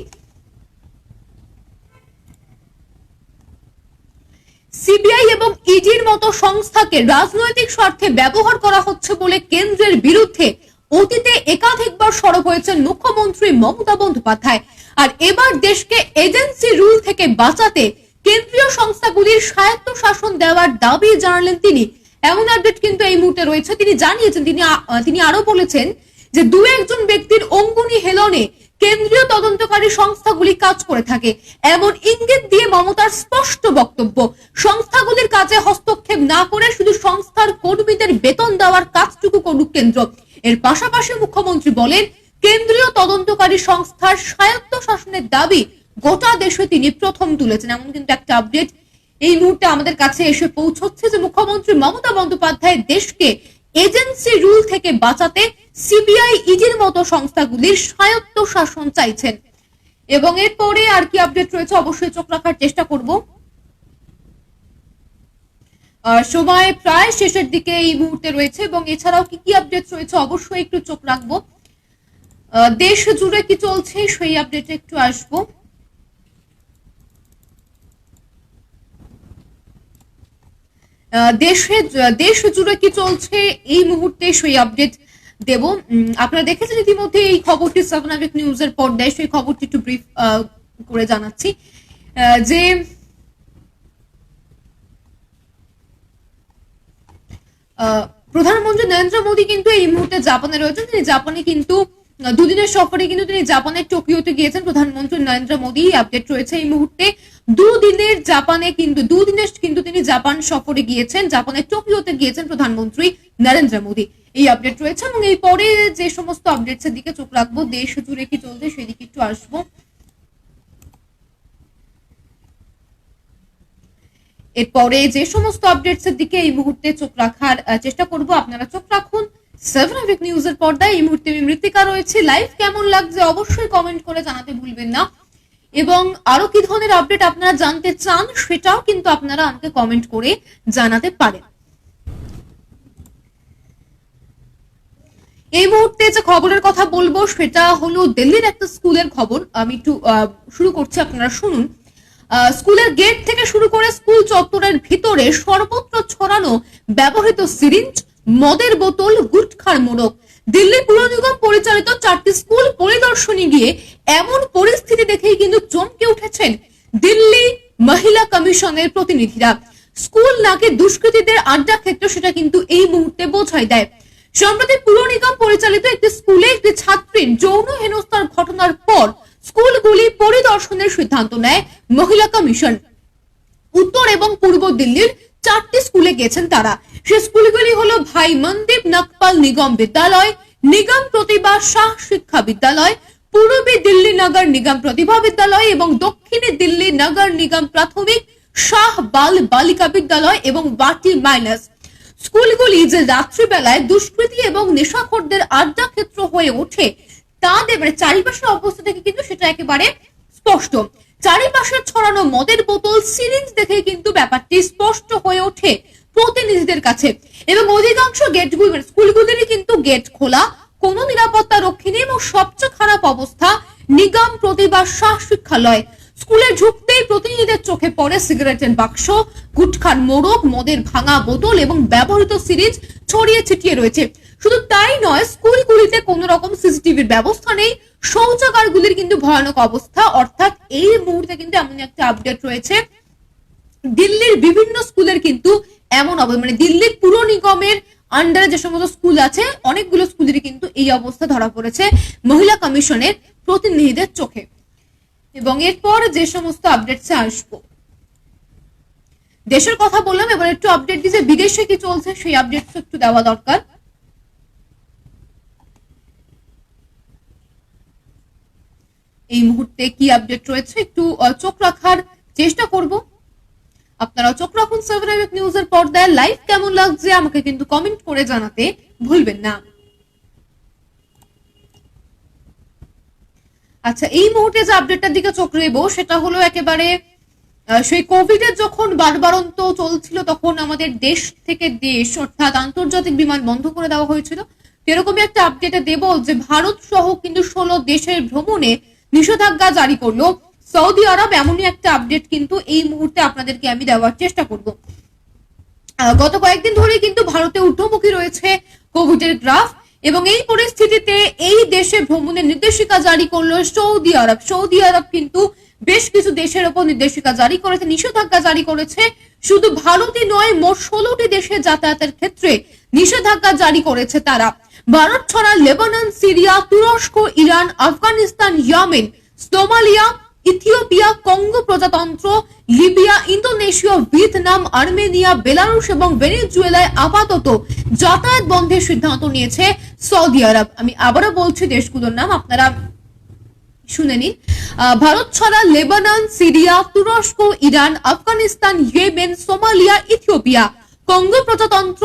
সিবিআই এবং ইডির মতো সংস্থাকে রাজনৈতিক স্বার্থে ব্যবহার করা হচ্ছে বলে কেন্দ্রের বিরুদ্ধে অতীতে একাধিকবার সরব হয়েছেন মুখ্যমন্ত্রী মমতা বন্দ্যোপাধ্যায়। আর এবার দেশকে এজেন্সি রুল থেকে বাঁচাতে কেন্দ্রীয় সংস্থাগুলির স্বায়ত্ত শাসন দেওয়ার দাবি জানালেন তিনি, এমন আপডেট কিন্তু এই মুহূর্তে রয়েছে। তিনি জানিয়েছেন, তিনি আরো বলেছেন যে 2-1 ব্যক্তির অঙ্গুনি হেলনে কেন্দ্রীয় তদন্তকারী সংস্থাগুলি কাজ করে থাকে, এমন ইঙ্গিত দিয়ে মমতার স্পষ্ট বক্তব্য। সংস্থাগুলির কাজে হস্তক্ষেপ না করে শুধু সংস্থার কর্মীদের বেতন দেওয়ার কাজটুকু করুক কেন্দ্র। এর পাশাপাশি মুখ্যমন্ত্রী বলেন, কেন্দ্রীয় তদন্তকারী সংস্থার স্বায়ত্ত শাসনের দাবি গোটা দেশে তিনি প্রথম তুলেছেন, এমন কিন্তু একটা আপডেট এই মুহূর্তে আমাদের কাছে এসে পৌঁছচ্ছে যে মুখ্যমন্ত্রী মমতা বন্দ্যোপাধ্যায় দেশকে এজেন্সি রুল থেকে বাঁচাতে সিবিআই, ইডির মতো সংস্থাগুলির স্বায়ত্ত শাসন চাইছেন। এবং এরপরে আর কি আপডেট রয়েছে অবশ্যই চোখ রাখার চেষ্টা করব। সময় প্রায় শেষের দিকে এই মুহূর্তে রয়েছে এবং এছাড়াও কি কি আপডেট রয়েছে অবশ্যই একটু চোখ রাখবো। দেশ জুড়ে কি চলছে সেই আপডেটে একটু আসবো। দেশ জুড়ে কি চলছে এই মুহূর্তে সেই আপডেট দেব। আপনারা দেখেছেন ইতিমধ্যে এই খবরটি 7 আওয়ার নিউজের পর্দায়, সেই খবরটি একটু ব্রিফ করে জানাচ্ছি যে প্রধানমন্ত্রী নরেন্দ্র মোদী কিন্তু এই মুহূর্তে জাপানে রয়েছেন। তিনি জাপানে কিন্তু দুদিনের সফরে কিন্তু তিনি জাপানের টোকিওতে গিয়েছেন প্রধানমন্ত্রী নরেন্দ্র মোদী। আপডেট রয়েছে এই মুহূর্তে দুদিনের কিন্তু তিনি জাপান সফরে গিয়েছেন, জাপানের টোকিওতে গিয়েছেন প্রধানমন্ত্রী নরেন্দ্র মোদী। এই আপডেট রয়েছে এবং এই পরে যে সমস্ত আপডেটস এর দিকে চোখ রাখবো, দেশ জুড়ে কি চলছে সেদিকে একটু আসবো। এরপরে যে সমস্ত আপডেটস এর দিকে এই মুহূর্তে চোখ রাখার চেষ্টা করব, আপনারা চোখ রাখুন 7 আওয়ার নিউজের পর্দায়। এই মুহূর্তে আমি মৃত্তিকা রয়েছে। লাইভ কেমন লাগছে অবশ্যই কমেন্ট করে জানাতে ভুলবেন না এবং আরো কি ধরনের আপডেট আপনারা জানতে চান সেটাও কিন্তু আপনারা আমাকে কমেন্ট করে জানাতে পারেন। এই মুহূর্তে যে খবরের কথা বলবো সেটা হলো দিল্লির একটা স্কুলের খবর। আমি একটু শুরু করছি, আপনারা শুনুন। স্কুলের গেট থেকে শুরু করে স্কুল চত্বরের ভিতরে সর্বত্র ছড়ানো ব্যবহৃত সিরিঞ্জ, মদের বোতল, গুটখার মোড়ক। দিল্লি পুর নিগম পরিচালিত 4টি স্কুল পরিদর্শনে গিয়ে এমন পরিস্থিতি দেখেই কিন্তু চমকে উঠেছেন দিল্লি মহিলা কমিশনের প্রতিনিধিরা। স্কুল নাকি দুষ্কৃতীদের আড্ডা ক্ষেত্র সেটা কিন্তু এই মুহূর্তে বোঝাই দেয়। সম্প্রতি পুর নিগম পরিচালিত একটি স্কুলে একটি ছাত্রীর যৌন হেনস্থার ঘটনার পর স্কুলগুলি পরিদর্শনের সিদ্ধান্ত নেয় মহিলা কমিশন। উত্তর এবং পূর্ব দিল্লির 4টি স্কুলে গেছেন তারা। সে স্কুলগুলি হলো ভাই মনদীপ নাগপাল নিগম বিদ্যালয়, নিগম প্রতিভা শাহ শিক্ষা বিদ্যালয়, পূর্বী দিল্লি নগর নিগম প্রতিভা বিদ্যালয় এবং দক্ষিণী দিল্লি নগর নিগম প্রাথমিক শাহ বাল বালিকা বিদ্যালয় এবং বাটি মাইনাস। স্কুলগুলি যে রাত্রিবেলায় দুষ্কৃতী এবং নেশাখোরদের আড্ডা ক্ষেত্র হয়ে ওঠে তাদের চারিপাশের অবস্থা থেকে কিন্তু সেটা একেবারে স্পষ্ট। চারিপাশে ছড়ানো মদের বোতল, সিরিঞ্জ দেখে কিন্তু ব্যাপারটি স্পষ্ট হয়ে ওঠে প্রতিনিধিদের কাছে। এবং অধিকাংশ গেটগুলি স্কুলগুলিরই কিন্তু গেট খোলা, কোনো নিরাপত্তা রক্ষী নেই এবং সবচেয়ে খারাপ অবস্থা নিগম প্রতিভা শাহ শিক্ষালয়। স্কুলে ঢুকতেই প্রতিনিধিদের চোখে পড়ে সিগারেটের বাক্স, গুটখার মোড়ক, মদের ভাঙা বোতল এবং ব্যবহৃত সিরিঞ্জ ছড়িয়ে ছিটিয়ে রয়েছে। শুধু তাই নয়, স্কুলগুলিতে কোনো রকম সিসিটিভির ব্যবস্থা নেই, শৌচাগারগুলির কিন্তু ভয়ানক অবস্থা। অর্থাৎ এই মুহূর্তে কিন্তু এমন একটা আপডেট রয়েছে দিল্লির বিভিন্ন স্কুলের কিন্তু এমন অবস্থা, দিল্লির পুর নিগমের আন্ডারে যে সমস্ত স্কুল আছে অনেকগুলো স্কুলেরই কিন্তু এই অবস্থা ধরা পড়েছে মহিলা কমিশনের প্রতিনিধিদের চোখে। এবং এরপর যে সমস্ত আপডেটসে আসবো, দেশের কথা বললাম, এবার একটু আপডেট দিই যে বিদেশে কি চলছে সেই আপডেটস একটু দেওয়া দরকার। এই মুহূর্তে কি আপডেট রয়েছে একটু চোখ রাখার চেষ্টা করব। আপনারা চোখ রাখুন 7 আওয়ার নিউজের পর্দায়। লাইভ কেমন লাগছে আমাকে কিন্তু কমেন্ট করে জানাতে ভুলবেন না। আচ্ছা, এই মুহূর্তে যে আপডেটটার দিকে চোখ রাখবো সেটা হলো একেবারে সেই কোভিড এর যখন বাড়বাড়ন্ত চলছিল তখন আমাদের দেশ থেকে দেশ অর্থাৎ আন্তর্জাতিক বিমান বন্ধ করে দেওয়া হয়েছিল। এরকমই একটা আপডেটে দেব যে ভারত সহ কিন্তু 16 দেশের ভ্রমণে নিষেধাজ্ঞা জারি করলো সৌদি আরব। এমনই একটা আপডেট কিন্তু এই মুহূর্তে আপনাদেরকে আমি দেওয়ার চেষ্টা করব। গত কয়েকদিন ধরে কিন্তু ভারতে ঊর্ধ্বমুখী রয়েছে কোভিড এর গ্রাফ এবং এই পরিস্থিতিতে এই দেশে ভ্রমণের নির্দেশিকা জারি করলো সৌদি আরব। সৌদি আরব কিন্তু বেশ কিছু দেশের উপর নির্দেশিকা জারি করেছে, নিষেধাজ্ঞা জারি করেছে। শুধু ভারতই নয়, মোট 16টি দেশে যাতায়াতের ক্ষেত্রে নিষেধাজ্ঞা জারি করেছে তারা। ভারত ছাড়া লেবানন, সিরিয়া, তুরস্ক, Iran, Afghanistan, Yemen, Somalia, Ethiopia, Congo প্রজাতন্ত্র, Libya, Indonesia, Vietnam, Armenia, Belarus এবং ভেনেজুয়েলায় আপাতত যাতায়াত বন্ধের সিদ্ধান্ত নিয়েছে সৌদি আরব। আমি আবারও বলছি দেশগুলোর নাম, আপনারা শুনে নিন। ভারত ছাড়া লেবানন, সিরিয়া, তুরস্ক, Iran, Afghanistan, Yemen, Somalia, Ethiopia, Congo প্রজাতন্ত্র,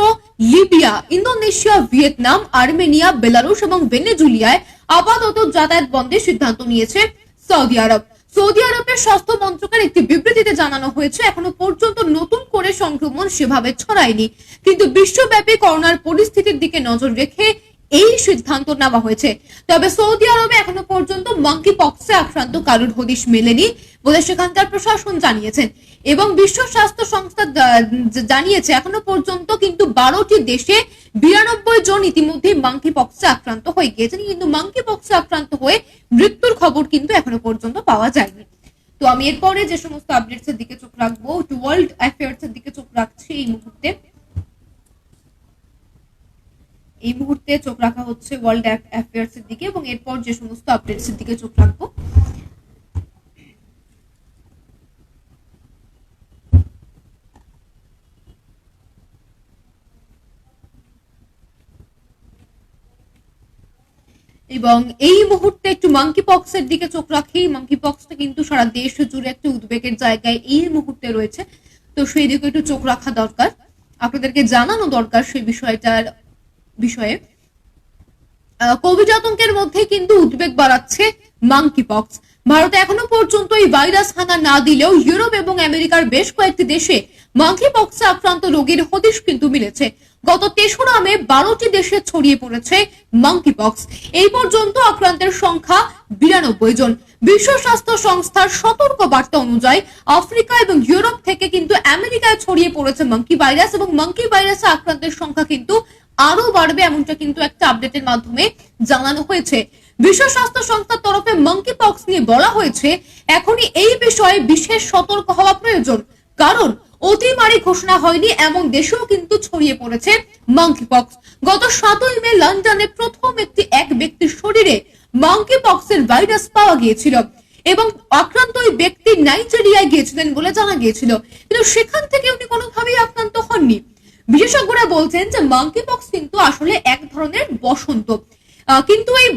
Libya, Indonesia, Vietnam, Armenia, Belarus এবং ভেনেজুয়েলায় আপাতত যাতায়াত বন্ধের সিদ্ধান্ত নিয়েছে সৌদি আরব। সৌদি আরবের স্বাস্থ্য মন্ত্রকের একটি বিবৃতিতে জানানো হয়েছে, এখনো পর্যন্ত নতুন করে সংক্রমণ সেভাবে ছড়ায়নি, কিন্তু বিশ্বব্যাপী করোনার পরিস্থিতির দিকে নজর রেখে এই সিদ্ধান্ত নেওয়া হয়েছে। তবে সৌদি আরবে এখনো পর্যন্ত মাঙ্কি পক্সে আক্রান্ত কারোর হদিশ মেলেনি বলে সেখানকার প্রশাসন জানিয়েছেন। এবং বিশ্ব স্বাস্থ্য সংস্থা জানিয়েছে এখনো পর্যন্ত কিন্তু 12টি দেশে 92 জন ইতিমধ্যে মাঙ্কি পক্সে আক্রান্ত হয়ে গিয়েছেন, কিন্তু মাঙ্কি পক্সে আক্রান্ত হয়ে মৃত্যুর খবর কিন্তু এখনো পর্যন্ত পাওয়া যায়নি। তো আমি এরপরে যে সমস্ত আপডেটস এর দিকে চোখ রাখবো, ওয়ার্ল্ড অ্যাফেয়ার্স এর দিকে চোখ রাখছি এই মুহূর্তে চোখ রাখা হচ্ছে ওয়ার্ল্ড অ্যাফেয়ার্স এর দিকে, এবং এরপর যে সমস্ত আপডেটস এর দিকে চোখ রাখবো। এবং এই মুহূর্তে একটু মাঙ্কি পক্স এর দিকে চোখ রাখি। মাঙ্কি পক্সটা কিন্তু সারা দেশ জুড়ে একটা উদ্বেগের জায়গায় এই মুহূর্তে রয়েছে, তো সেই দিকে একটু চোখ রাখা দরকার, আপনাদেরকে জানানো দরকার সেই বিষয়ে। কোভিড আতঙ্কের মধ্যে কিন্তু উদ্বেগ বাড়াচ্ছে মাঙ্কি পক্স। ভারতে এখনো পর্যন্ত এই ভাইরাস হানা না দিলেও ইউরোপ এবং আমেরিকার বেশ কয়েকটি দেশে মাঙ্কি পক্সে আক্রান্ত রোগীর হদিশ কিন্তু মিলেছে। গত 3রা মে 12টি দেশে ছড়িয়ে পড়েছে মাঙ্কি পক্স। এই পর্যন্ত আক্রান্তের সংখ্যা 92 জন। বিশ্ব স্বাস্থ্য সংস্থার সতর্ক বার্তা অনুযায়ী আফ্রিকা এবং ইউরোপ থেকে কিন্তু আমেরিকায় ছড়িয়ে পড়েছে মাঙ্কি ভাইরাস, এবং মাঙ্কি ভাইরাসে আক্রান্তের সংখ্যা কিন্তু আরো বাড়বে, এমনটা কিন্তু একটা আপডেটের মাধ্যমে জানানো হয়েছে। বিশ্ব স্বাস্থ্য সংস্থার তরফে মাঙ্কি পক্স নিয়ে বলা হয়েছে এখনই এই বিষয়ে বিশেষ সতর্ক হওয়া প্রয়োজন, কারণ অতিমারি ঘোষণা হয়নি এমন দেশেও কিন্তু ছড়িয়ে পড়েছে মাঙ্কি পক্স। গত 7ই মে লন্ডনে প্রথম এক ব্যক্তির শরীরে মাঙ্কি পক্সের ভাইরাস পাওয়া গিয়েছিল, এবং আক্রান্ত ওই ব্যক্তি নাইজেরিয়ায় গিয়েছিলেন বলে জানা গিয়েছিল, কিন্তু সেখান থেকে উনি কোনোভাবেই আক্রান্ত হননি। বিশেষজ্ঞরা বলছেন যে মাঙ্কি পক্স কিন্তু আসলে এক ধরনের বসন্ত, কিন্তু এই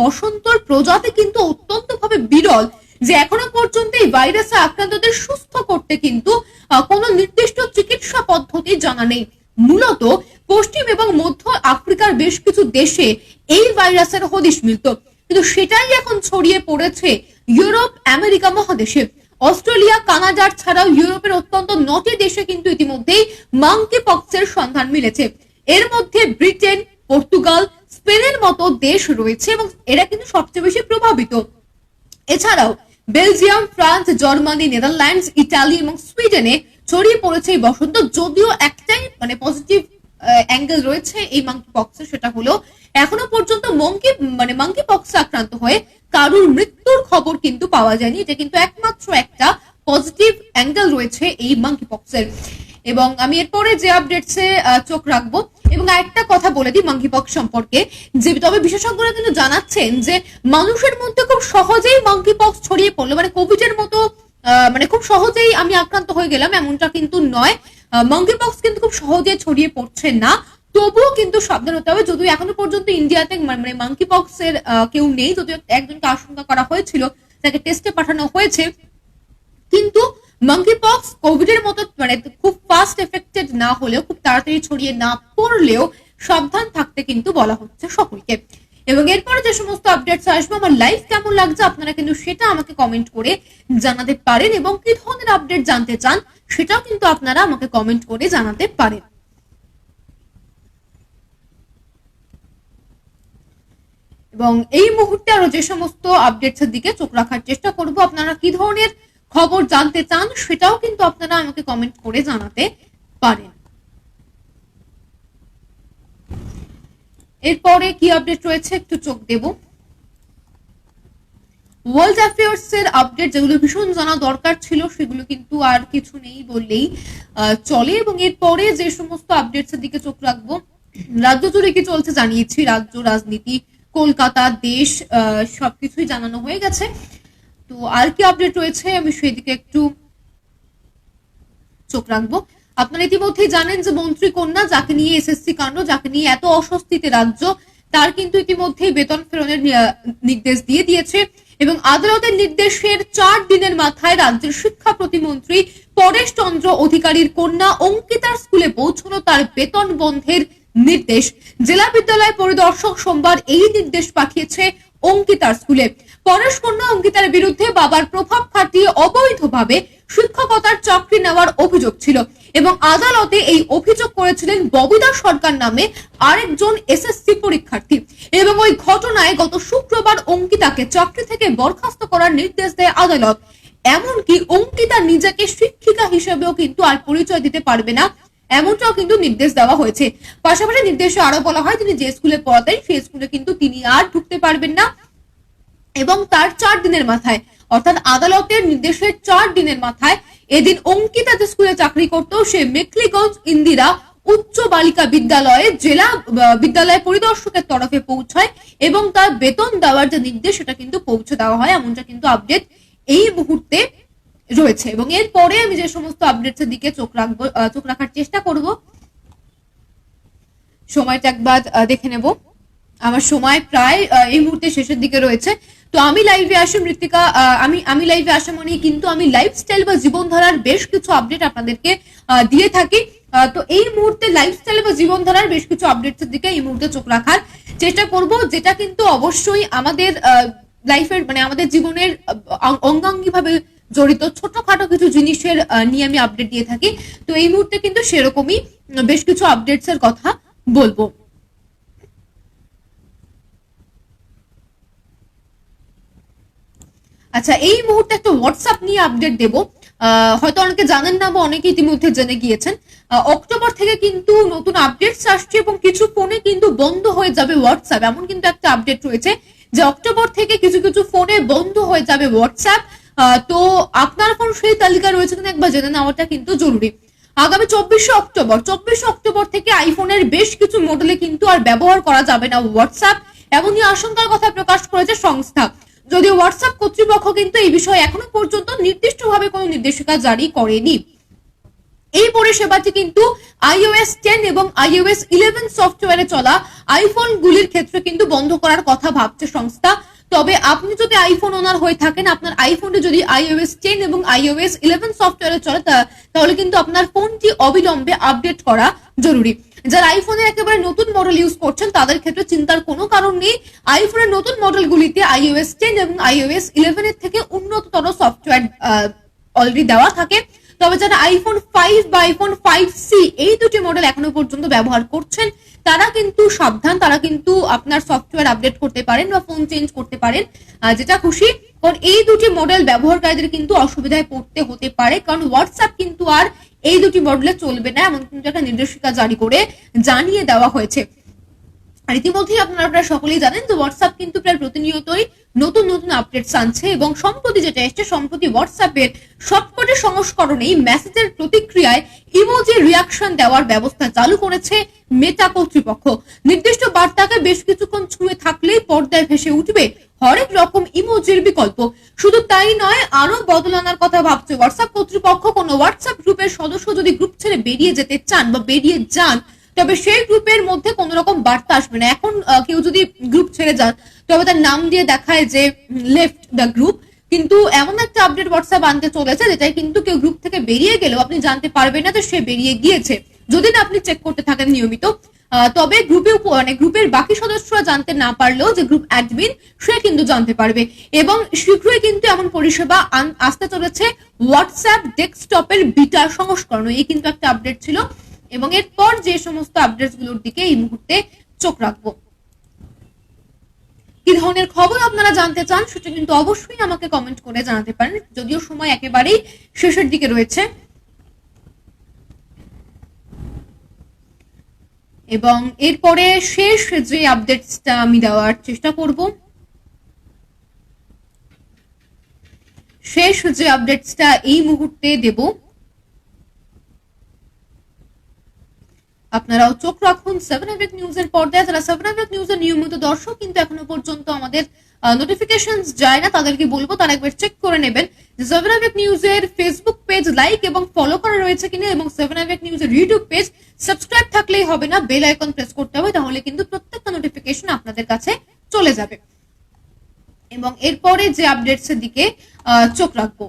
বসন্তর প্রজাতি কিন্তু অত্যন্ত ভাবে বিরল, যে এখনো পর্যন্ত এই ভাইরাসে আক্রান্তদের সুস্থ করতে কিন্তু কোনো নির্দিষ্ট চিকিৎসা পদ্ধতি জানা নেই। মূলত পশ্চিম এবং মধ্য আফ্রিকার বেশ কিছু দেশে এই ভাইরাসের হদিশ মিলত, কিন্তু সেটাই এখন ছড়িয়ে পড়েছে ইউরোপ আমেরিকা মহাদেশে। অস্ট্রেলিয়া, কানাডার ছাড়াও ইউরোপের অত্যন্ত 9টি দেশে কিন্তু ইতিমধ্যেই মাঙ্কি পক্সের সন্ধান মিলেছে। এর মধ্যে ব্রিটেন, পর্তুগাল, স্পেনের মতো দেশ রয়েছে, এবং এরা কিন্তু সবচেয়ে বেশি প্রভাবিত। এছাড়াও Belgium, France, Germany, Netherlands, Italy এবং সুইডেনে ছড়িয়ে পড়েছে এই বসন্ত। যদিও একটাই পজিটিভ অ্যাঙ্গেল রয়েছে এই মাঙ্কি পক্সের, সেটা হলো এখনো পর্যন্ত মাঙ্কি পক্সে আক্রান্ত হয়ে কারুর মৃত্যুর খবর কিন্তু পাওয়া যায়নি। এটা কিন্তু একমাত্র একটা পজিটিভ অ্যাঙ্গেল রয়েছে এই মাঙ্কি পক্সের। এবং আমি এরপরে যে আপডেটসে চোখ রাখবো, এবং আরেকটা কথা বলে দিই মাঙ্কি পক্স সম্পর্কে, যে তবে বিশেষজ্ঞরা কিন্তু জানাচ্ছেন যে মানুষের মধ্যে খুব সহজেই মাঙ্কি পক্স ছড়িয়ে পড়লো, কোভিডের মতো খুব সহজেই আমি আক্রান্ত হয়ে গেলাম এমনটা কিন্তু নয়। মাঙ্কি পক্স কিন্তু খুব সহজে ছড়িয়ে পড়ছে না, তবুও কিন্তু সাবধান হতে হবে। যদিও এখনো পর্যন্ত ইন্ডিয়াতে মাঙ্কি পক্স এর কেউ নেই, যদিও একজনকে আশঙ্কা করা হয়েছিল, তাকে টেস্টে পাঠানো হয়েছে, কিন্তু মাঙ্কি পক্স কোভিডের মতো খুব ফাস্ট এফেক্টেড না হলেও, খুব তাড়াতাড়ি ছড়িয়ে না পড়লেও সাবধান থাকতে কিন্তু বলা হচ্ছে সকলকে। এবং এরপরে যে সমস্ত আপডেটস আসবে, আমার লাইফ কেমন লাগছে আপনারা কিন্তু সেটা আমাকে কমেন্ট করে জানাতে পারেন, এবং কি ধরনের আপডেট জানতে চান সেটাও কিন্তু আপনারা আমাকে কমেন্ট করে জানাতে পারেন। এবং এই মুহূর্তে আরো যে সমস্ত আপডেটস এর দিকে চোখ রাখার চেষ্টা করব, আপনারা কি ধরনের খবর জানতে চান সেটাও কিন্তু আপনারা আমাকে কমেন্ট করে জানাতে পারেন। এরপরে কি আপডেট রয়েছে একটু চোখ দেব। ওয়ার্ল্ড অ্যাফেয়ার্স এর আপডেট যেগুলো ভীষণ জানা দরকার ছিল সেগুলো কিন্তু আর কিছু নেই বললেই চলে। এবং এরপরে যে সমস্ত আপডেটস এর দিকে চোখ রাখবো, রাজ্য জুড়ে কি চলছে জানিয়েছি, রাজ্য, রাজনীতি, কলকাতা, দেশ সবকিছুই জানানো হয়ে গেছে। তো আর কি আপডেট রয়েছে আমি সেদিকে একটু চোখ রাখবো। আপনারা ইতিমধ্যেই জানেন যে মন্ত্রী কন্যা, যাকে নিয়ে এসএসসি কাণ্ড, যাকে নিয়ে এত অস্বস্তিতে রাজ্য, তার কিন্তু ইতিমধ্যেই বেতন ফেরনের নির্দেশ দিয়ে দিয়েছে। এবং আদালতের নির্দেশের 4 দিনের মাথায় রাজ্যের শিক্ষা প্রতিমন্ত্রী পরেশ চন্দ্র অধিকারীর কন্যা অঙ্কিতার স্কুলে পৌঁছানো তার বেতন বন্ধের নির্দেশ। জেলা বিদ্যালয় পরিদর্শক সোমবার এই নির্দেশ পাঠিয়েছে অঙ্কিতার স্কুলে। পরেশ কন্যা অঙ্কিতার বিরুদ্ধে বাবার প্রভাব খাটিয়ে অবৈধভাবে শিক্ষকতার চাকরি নেওয়ার অভিযোগ ছিল এবং আদালতে এই অভিযোগ করেছিলেন ববিতা সরকার নামে আরেকজন এসএসসি পরীক্ষার্থী এবং ওই ঘটনায় গত শুক্রবার অঙ্কিতাকে চাকরি থেকে বরখাস্ত করার নির্দেশ দেয় আদালত। এমনকি অঙ্কিতা নিজেকে শিক্ষিকা হিসেবেও কিন্তু আর পরিচয় দিতে পারবে না, এমনটাও কিন্তু নির্দেশ দেওয়া হয়েছে। পাশাপাশি নির্দেশে আরো বলা হয় তিনি যে স্কুলে পড়াতেন সেই স্কুলে কিন্তু তিনি আর ঢুকতে পারবেন না এবং তার 4 দিনের মাথায় অর্থাৎ আদালতের নির্দেশের 4 দিনের মাথায় এদিন অঙ্কিতা যে স্কুলে চাকরি করত সে মেখলিগঞ্জ ইন্দিরা উচ্চ বালিকা বিদ্যালয়ে জেলা বিদ্যালয় পরিদর্শকের তরফে পৌঁছায় এবং তার বেতন দেওয়ার যে নির্দেশ সেটা কিন্তু পৌঁছে দেওয়া হয়, এমনটা কিন্তু আপডেট এই মুহূর্তে রয়েছে। এবং এরপরে আমি যে সমস্ত আপডেটস এর দিকে চোখ রাখার চেষ্টা করব, সময়টা একবার দেখে নেব। আমার সময় প্রায় এই মুহূর্তে শেষের দিকে রয়েছে। তো আমি লাইভে আসি মৃত্তিকা, আমি লাইভে আসা মানে কিন্তু আমি লাইফস্টাইল বা জীবনধারার বেশ কিছু আপডেট আপনাদেরকে দিয়ে থাকি। তো এই মুহূর্তে লাইফস্টাইল বা জীবনধারার বেশ কিছু আপডেটস এর দিকে এই মুহূর্তে চোখ রাখার চেষ্টা করব, যেটা কিন্তু অবশ্যই আমাদের লাইফের মানে আমাদের জীবনের অঙ্গাঙ্গি ভাবে জড়িত ছোটখাটো কিছু জিনিসের নিয়ে আমি আপডেট দিয়ে থাকি। তো এই মুহূর্তে কিন্তু সেরকমই বেশ কিছু আপডেটস এর কথা বলবো। আচ্ছা, এই মুহূর্তে একটা হোয়াটসঅ্যাপ নিয়ে আপডেট দেব। হয়তো অনেকে জানেন না বা অনেকে ইতিমধ্যে জেনে গিয়েছেন। অক্টোবর থেকে কিন্তু নতুন আপডেটস আসছে এবং কিছু ফোনে কিন্তু বন্ধ হয়ে যাবে হোয়াটসঅ্যাপ, এমন কিন্তু একটা আপডেট রয়েছে যে অক্টোবর থেকে কিছু কিছু ফোনে বন্ধ হয়ে যাবে হোয়াটসঅ্যাপ। তো আপনার ফোন সেই তালিকা রয়েছে কিনা একবার জেনে নেওয়াটা কিন্তু জরুরি। আগামী 24শে অক্টোবর থেকে আইফোনের বেশ কিছু মডেলে কিন্তু আর ব্যবহার করা যাবে না হোয়াটসঅ্যাপ, এমনই আশঙ্কার কথা প্রকাশ করেছে সংস্থা। যদিও হোয়াটসঅ্যাপ কর্তৃপক্ষ কিন্তু এই বিষয়ে এখনো পর্যন্ত নির্দিষ্টভাবে কোনো নির্দেশিকা জারি করেনি। এই পরিষেবাটি কিন্তু iOS 10 এবং iOS 11 সফটওয়্যারে চলা আইফোন গুলির ক্ষেত্রে কিন্তু বন্ধ করার কথা ভাবছে সংস্থা। তবে আপনি যদি আইফোন ওনার হয়ে থাকেন, আপনার আইফোনে যদি iOS 10 এবং iOS 11 সফটওয়্যারে চলে তাহলে কিন্তু আপনার ফোনটি অবিলম্বে আপডেট করা জরুরি। যারা আইফোনের একেবারে নতুন মডেল ইউজ করছেন তাদের ক্ষেত্রে চিন্তার কোনো কারণ নেই। আইফোনের নতুন মডেলগুলিতে iOS 10 এবং iOS 11 এর থেকে উন্নততর সফটওয়্যার অলরেডি দেওয়া থাকে। তবে যারা আইফোন 5 বা আইফোন 5C এই দুটি মডেল এখনো পর্যন্ত ব্যবহার করছেন তারা কিন্তু সাবধান, তারা কিন্তু আপনার সফটওয়্যার আপডেট করতে পারেন বা ফোন চেঞ্জ করতে পারেন যেটা খুশি, কারণ এই দুটি মডেল ব্যবহারকারীদের কিন্তু অসুবিধায় পড়তে হতে পারে, কারণ হোয়াটসঅ্যাপ কিন্তু আর এই দুটি মডেলে চলবে না, এমন কিন্তু একটা নির্দেশিকা জারি করে জানিয়ে দেওয়া হয়েছে। আর ইতিমধ্যেই আপনারা সকলেই জানেন যে হোয়াটসঅ্যাপ কিন্তু প্রায় প্রতিনিয়তই নতুন নতুন আপডেটস আনছে এবং সম্প্রতি যেটা এসছে, সম্প্রতি হোয়াটসঅ্যাপের সবকটি সংস্করণেই মেসেজের প্রতিক্রিয়ায় ইমোজি রিয়াকশন দেওয়ার ব্যবস্থা চালু করেছে মেটা কর্তৃপক্ষ। নির্দিষ্ট বার্তাকে বেশ কিছুক্ষণ ছুঁয়ে থাকলেই পর্দায় ভেসে উঠবে হরেক রকম ইমোজির বিকল্প। শুধু তাই নয়, আরো বদল আনার কথা ভাবছে হোয়াটসঅ্যাপ কর্তৃপক্ষ। কোনো হোয়াটসঅ্যাপ গ্রুপের সদস্য যদি গ্রুপ ছেড়ে বেরিয়ে যেতে চান বা বেরিয়ে যান, তবে সেই গ্রুপের মধ্যে কোন রকম বার্তা আসবে না। এখন কেউ যদি গ্রুপ ছেড়ে যান তবে তার নাম দিয়ে দেখায় যে লেফট দ্য গ্রুপ, কিন্তু এমন একটা আপডেট হোয়াটসঅ্যাপ আনতে চলেছে যেটাই কিন্তু কেউ গ্রুপ থেকে বেরিয়ে গেলেও আপনি জানতে পারবেন না যে সে বেরিয়ে গিয়েছে, যদি না আপনি চেক করতে থাকেন নিয়মিত। তবে গ্রুপের বাকি সদস্যরা জানতে না পারলেও যে গ্রুপ অ্যাডমিন সে কিন্তু জানতে পারবে। এবং শীঘ্রই কিন্তু এমন পরিষেবা আসতে চলেছে হোয়াটসঅ্যাপ ডেস্কটপের বিটা সংস্করণ। এই কিন্তু একটা আপডেট ছিল এবং এরপর যে সমস্ত আপডেটস গুলোর দিকে এই মুহূর্তে চোখ রাখবো। কি ধরনের খবর আপনারা জানতে চান সেটা কিন্তু অবশ্যই আমাকে কমেন্ট করে জানাতে পারেন, যদিও সময় একেবারেই শেষের দিকে রয়েছে। এবং এরপরে শেষ যে আপডেটসটা আমি দেওয়ার চেষ্টা করব, শেষ যে আপডেটসটা এই মুহূর্তে দেব, আপনারাও চোখ রাখুন 7 এর নিউজের পর্দায়। যারা 7 এর নিউজের নিয়মিত দর্শক কিন্তু এখনো পর্যন্ত আমাদের নোটিফিকেশনস যায় না, তাদেরকে বলবো তারা একবার চেক করে নেবেন যে 7 এর নিউজের ফেসবুক পেজ লাইক এবং ফলো করা রয়েছে কিনা, এবং 7 এর নিউজের ইউটিউব পেজ সাবস্ক্রাইব থাকলেই হবে না, বেল আইকন প্রেস করতে হবে, তাহলে কিন্তু প্রত্যেকটা নোটিফিকেশন আপনাদের কাছে চলে যাবে। এবং এরপরে যে আপডেটস এর দিকে চোখ রাখবো।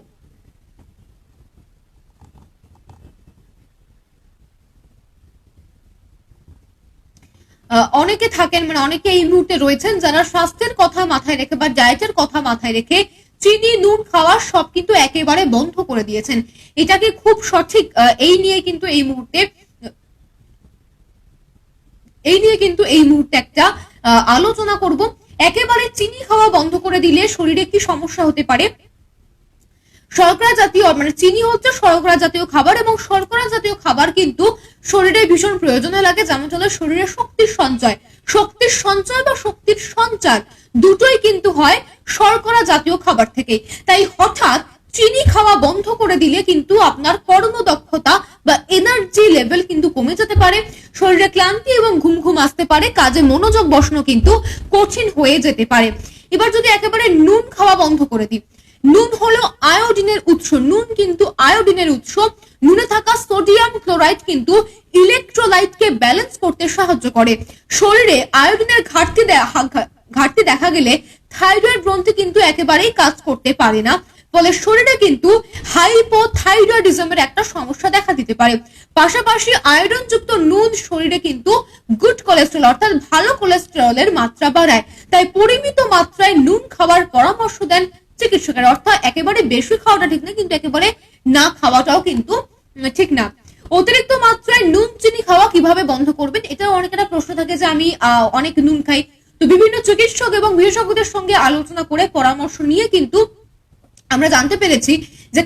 অনেকে থাকেন, মানে অনেকে এই মুহূর্তে রয়েছেন যারা স্বাস্থ্যের কথা মাথায় রেখে বা ডায়েটের কথা মাথায় রেখে চিনি নুন খাওয়া সব কিন্তু একেবারে বন্ধ করে দিয়েছেন। এটাকে খুব সঠিক, এই নিয়ে কিন্তু এই মুহূর্তে একটা আলোচনা করব। একেবারে চিনি খাওয়া বন্ধ করে দিলে শরীরে কি সমস্যা হতে পারে। শর্করা জাতীয়, মানে চিনি হচ্ছে শর্করা জাতীয় খাবার, এবং শর্করা জাতীয় খাবার কিন্তু শরীরে ভীষণ প্রয়োজনীয় লাগে, যেমন হলো শরীরে শক্তির সঞ্চয় বা শক্তির সঞ্চার দুটোই কিন্তু হয় শর্করা জাতীয় খাবার থেকে। তাই হঠাৎ চিনি খাওয়া বন্ধ করে দিলে কিন্তু আপনার কর্মদক্ষতা বা এনার্জি লেভেল কিন্তু কমে যেতে পারে, শরীরে ক্লান্তি এবং ঘুম আসতে পারে, কাজে মনোযোগ বসানো কিন্তু কঠিন হয়ে যেতে পারে। এবার যদি একেবারে নুন খাওয়া বন্ধ করে দিই, নুন হলো আয়োডিনের উৎস, নুন কিন্তু আয়োডিনের উৎস। নুনে থাকা সোডিয়াম ক্লোরাইড কিন্তু ইলেকট্রোলাইটকে ব্যালেন্স করতে সাহায্য করে। শরীরে আয়োডিনের ঘাটতি দেখা গেলে থাইরয়েড গ্রন্থি কিন্তু একেবারেই কাজ করতে পারে না, ফলে শরীরে কিন্তু হাইপোথাইরয়েডিজমের একটা সমস্যা দেখা দিতে পারে। পাশাপাশি আয়োডিন যুক্ত নুন শরীরে কিন্তু গুড কোলেস্টেরল অর্থাৎ ভালো কোলেস্টেরলের মাত্রা বাড়ায়। তাই পরিমিত মাত্রায় নুন খাওয়ার পরামর্শ দেন চিকিৎসকের। অর্থাৎ একেবারে বেশি খাওয়াটা ঠিক না, কিন্তু একেবারে না খাওয়াটাও কিন্তু ঠিক না। অতিরিক্ত মাত্রায় নুন চিনি খাওয়া কিভাবে বন্ধ করবেন, এটাও অনেকের প্রশ্ন থাকে যে আমি অনেক নুন খাই। তো বিভিন্ন চিকিৎসক এবং বিশেষজ্ঞদের সঙ্গে আলোচনা করে পরামর্শ নিয়ে কিন্তু আমরা জানতে পেরেছি যে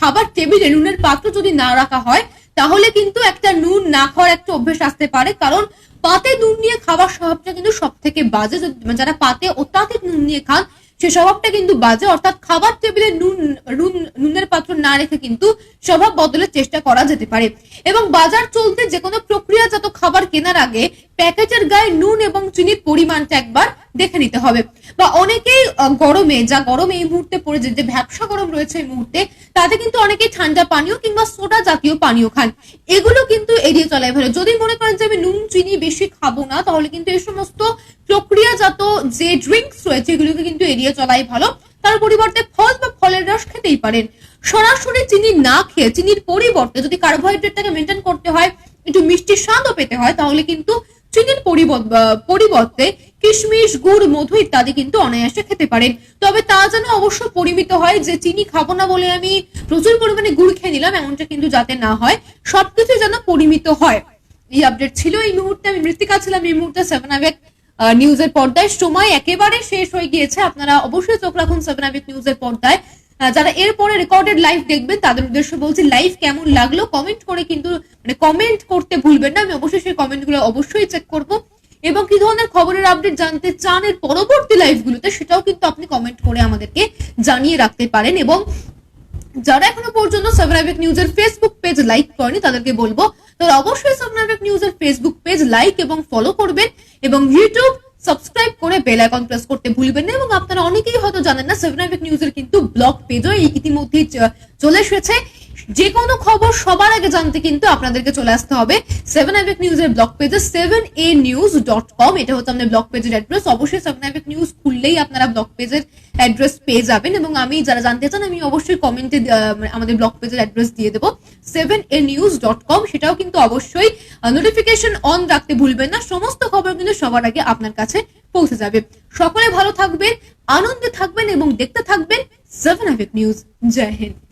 খাবার টেবিলে নুনের পাত্র যদি না রাখা হয় তাহলে কিন্তু একটা নুন না খাওয়ার একটা অভ্যেস আসতে পারে। কারণ পাতে নুন নিয়ে খাওয়ার স্বভাবটা কিন্তু সব থেকে বাজে। যারা পাতে অত্যাধিক নুন নিয়ে খান সে স্বভাবটা কিন্তু বাজে। অর্থাৎ খাবার টেবিলে নুনের পাত্র না রেখে কিন্তু স্বভাব বদলের চেষ্টা করা যেতে পারে। এবং বাজার চলতে যে কোনো প্রক্রিয়াজাত খাবার কেনার আগে প্যাকেটের গায়ে নুন এবং চিনির পরিমাণটা একবার দেখে নিতে হবে। বা অনেকেই গরমে এই মুহূর্তে পড়েছে, যে ব্যবসা গরম রয়েছে এই মুহূর্তে, তাতে কিন্তু অনেকেই ঠান্ডা পানীয় কিংবা সোডা জাতীয় পানীয় খান। এগুলো কিন্তু এড়িয়ে চলাই ভালো। যদি মনে করেন যে আমি নুন চিনি বেশি খাবো না, তাহলে কিন্তু এই সমস্ত প্রক্রিয়াজাত যে ড্রিঙ্কস রয়েছে এগুলোকে কিন্তু এড়িয়ে চলাই ভালো। তার পরিবর্তে ফল বা ফলের রস খেতেই পারেন। সরাসরি চিনি না খেয়ে চিনির পরিবর্তে যদি কার্বোহাইড্রেটটাকে মেনটেন করতে হয়, একটু মিষ্টি স্বাদও পেতে হয়, তাহলে কিন্তু চিনির পরিবর্তে কিশমিশ, গুড়, মধু ইত্যাদি কিন্তু অনায়াসে খেতে পারেন। তবে তা যেন অবশ্য পরিমিত হয়, যে চিনি খাবো না বলে আমি প্রচুর পরিমাণে গুড় খেয়ে নিলাম, এমনটা কিন্তু যাতে না হয়। সবকিছু যেন পরিমিত হয়। এই আপডেট ছিল এই মুহূর্তে। আমি মৃত্তিকা ছিলাম এই মুহূর্তে 7 আবেগ নিউজের পর্দায়। সময় একেবারে শেষ হয়ে গিয়েছে। আপনারা অবশ্যই চোখ রাখুন 7 আবেগ নিউজের পর্দায়। যারা এরপরে রেকর্ডেড লাইভ দেখবেন তাদের উদ্দেশ্যে বলছি, লাইভ কেমন লাগলো কমেন্ট করে কিন্তু কমেন্ট করতে ভুলবেন না। আমি অবশ্যই সেই কমেন্টগুলো অবশ্যই চেক করব। এবং কি ধরনের খবরের আপডেট জানতে চান এর পরবর্তী লাইভগুলোতে, সেটাও কিন্তু আপনি কমেন্ট করে আমাদেরকে জানিয়ে রাখতে পারেন। এবং যারা এখনো পর্যন্ত 7 আবেগ নিউজের ফেসবুক পেজ লাইক করেনি তাদেরকে বলবো তারা অবশ্যই 7 আবেগ নিউজের ফেসবুক পেজ লাইক এবং ফলো করবেন, এবং ইউটিউব সাবস্ক্রাইব করে বেল আইকন প্রেস করতে ভুলবেন না। এবং আপনারা অনেকেই হয়তো জানেন না 7 আবেগ নিউজের কিন্তু ব্লগ পেজও ইতিমধ্যে চলে এসেছে। যে কোনো খবর সবার আগে জানতে কিন্তু আপনাদেরকে চলে আসতে হবে 7 আবেগ নিউজের ব্লগ পেজে 7anews.com। এটা হচ্ছে আমাদের ব্লগ পেজের অ্যাড্রেস। অবশ্যই 7 আবেগ নিউজ খুললেই আপনারা ব্লগ পেজের অ্যাড্রেস পেয়ে যাবেন। এবং আমি যারা জানতে চান আমি অবশ্যই কমেন্টে আমাদের ব্লগ পেজের অ্যাড্রেস দিয়ে দেবো 7anews.com। সেটাও কিন্তু অবশ্যই নোটিফিকেশন অন রাখতে ভুলবেন না। সমস্ত খবর কিন্তু সবার আগে আপনার কাছে পৌঁছে যাবে। সকলে ভালো থাকবেন, আনন্দে থাকবেন এবং দেখতে থাকবেন 7 আবেগ নিউজ। জয় হিন্দ।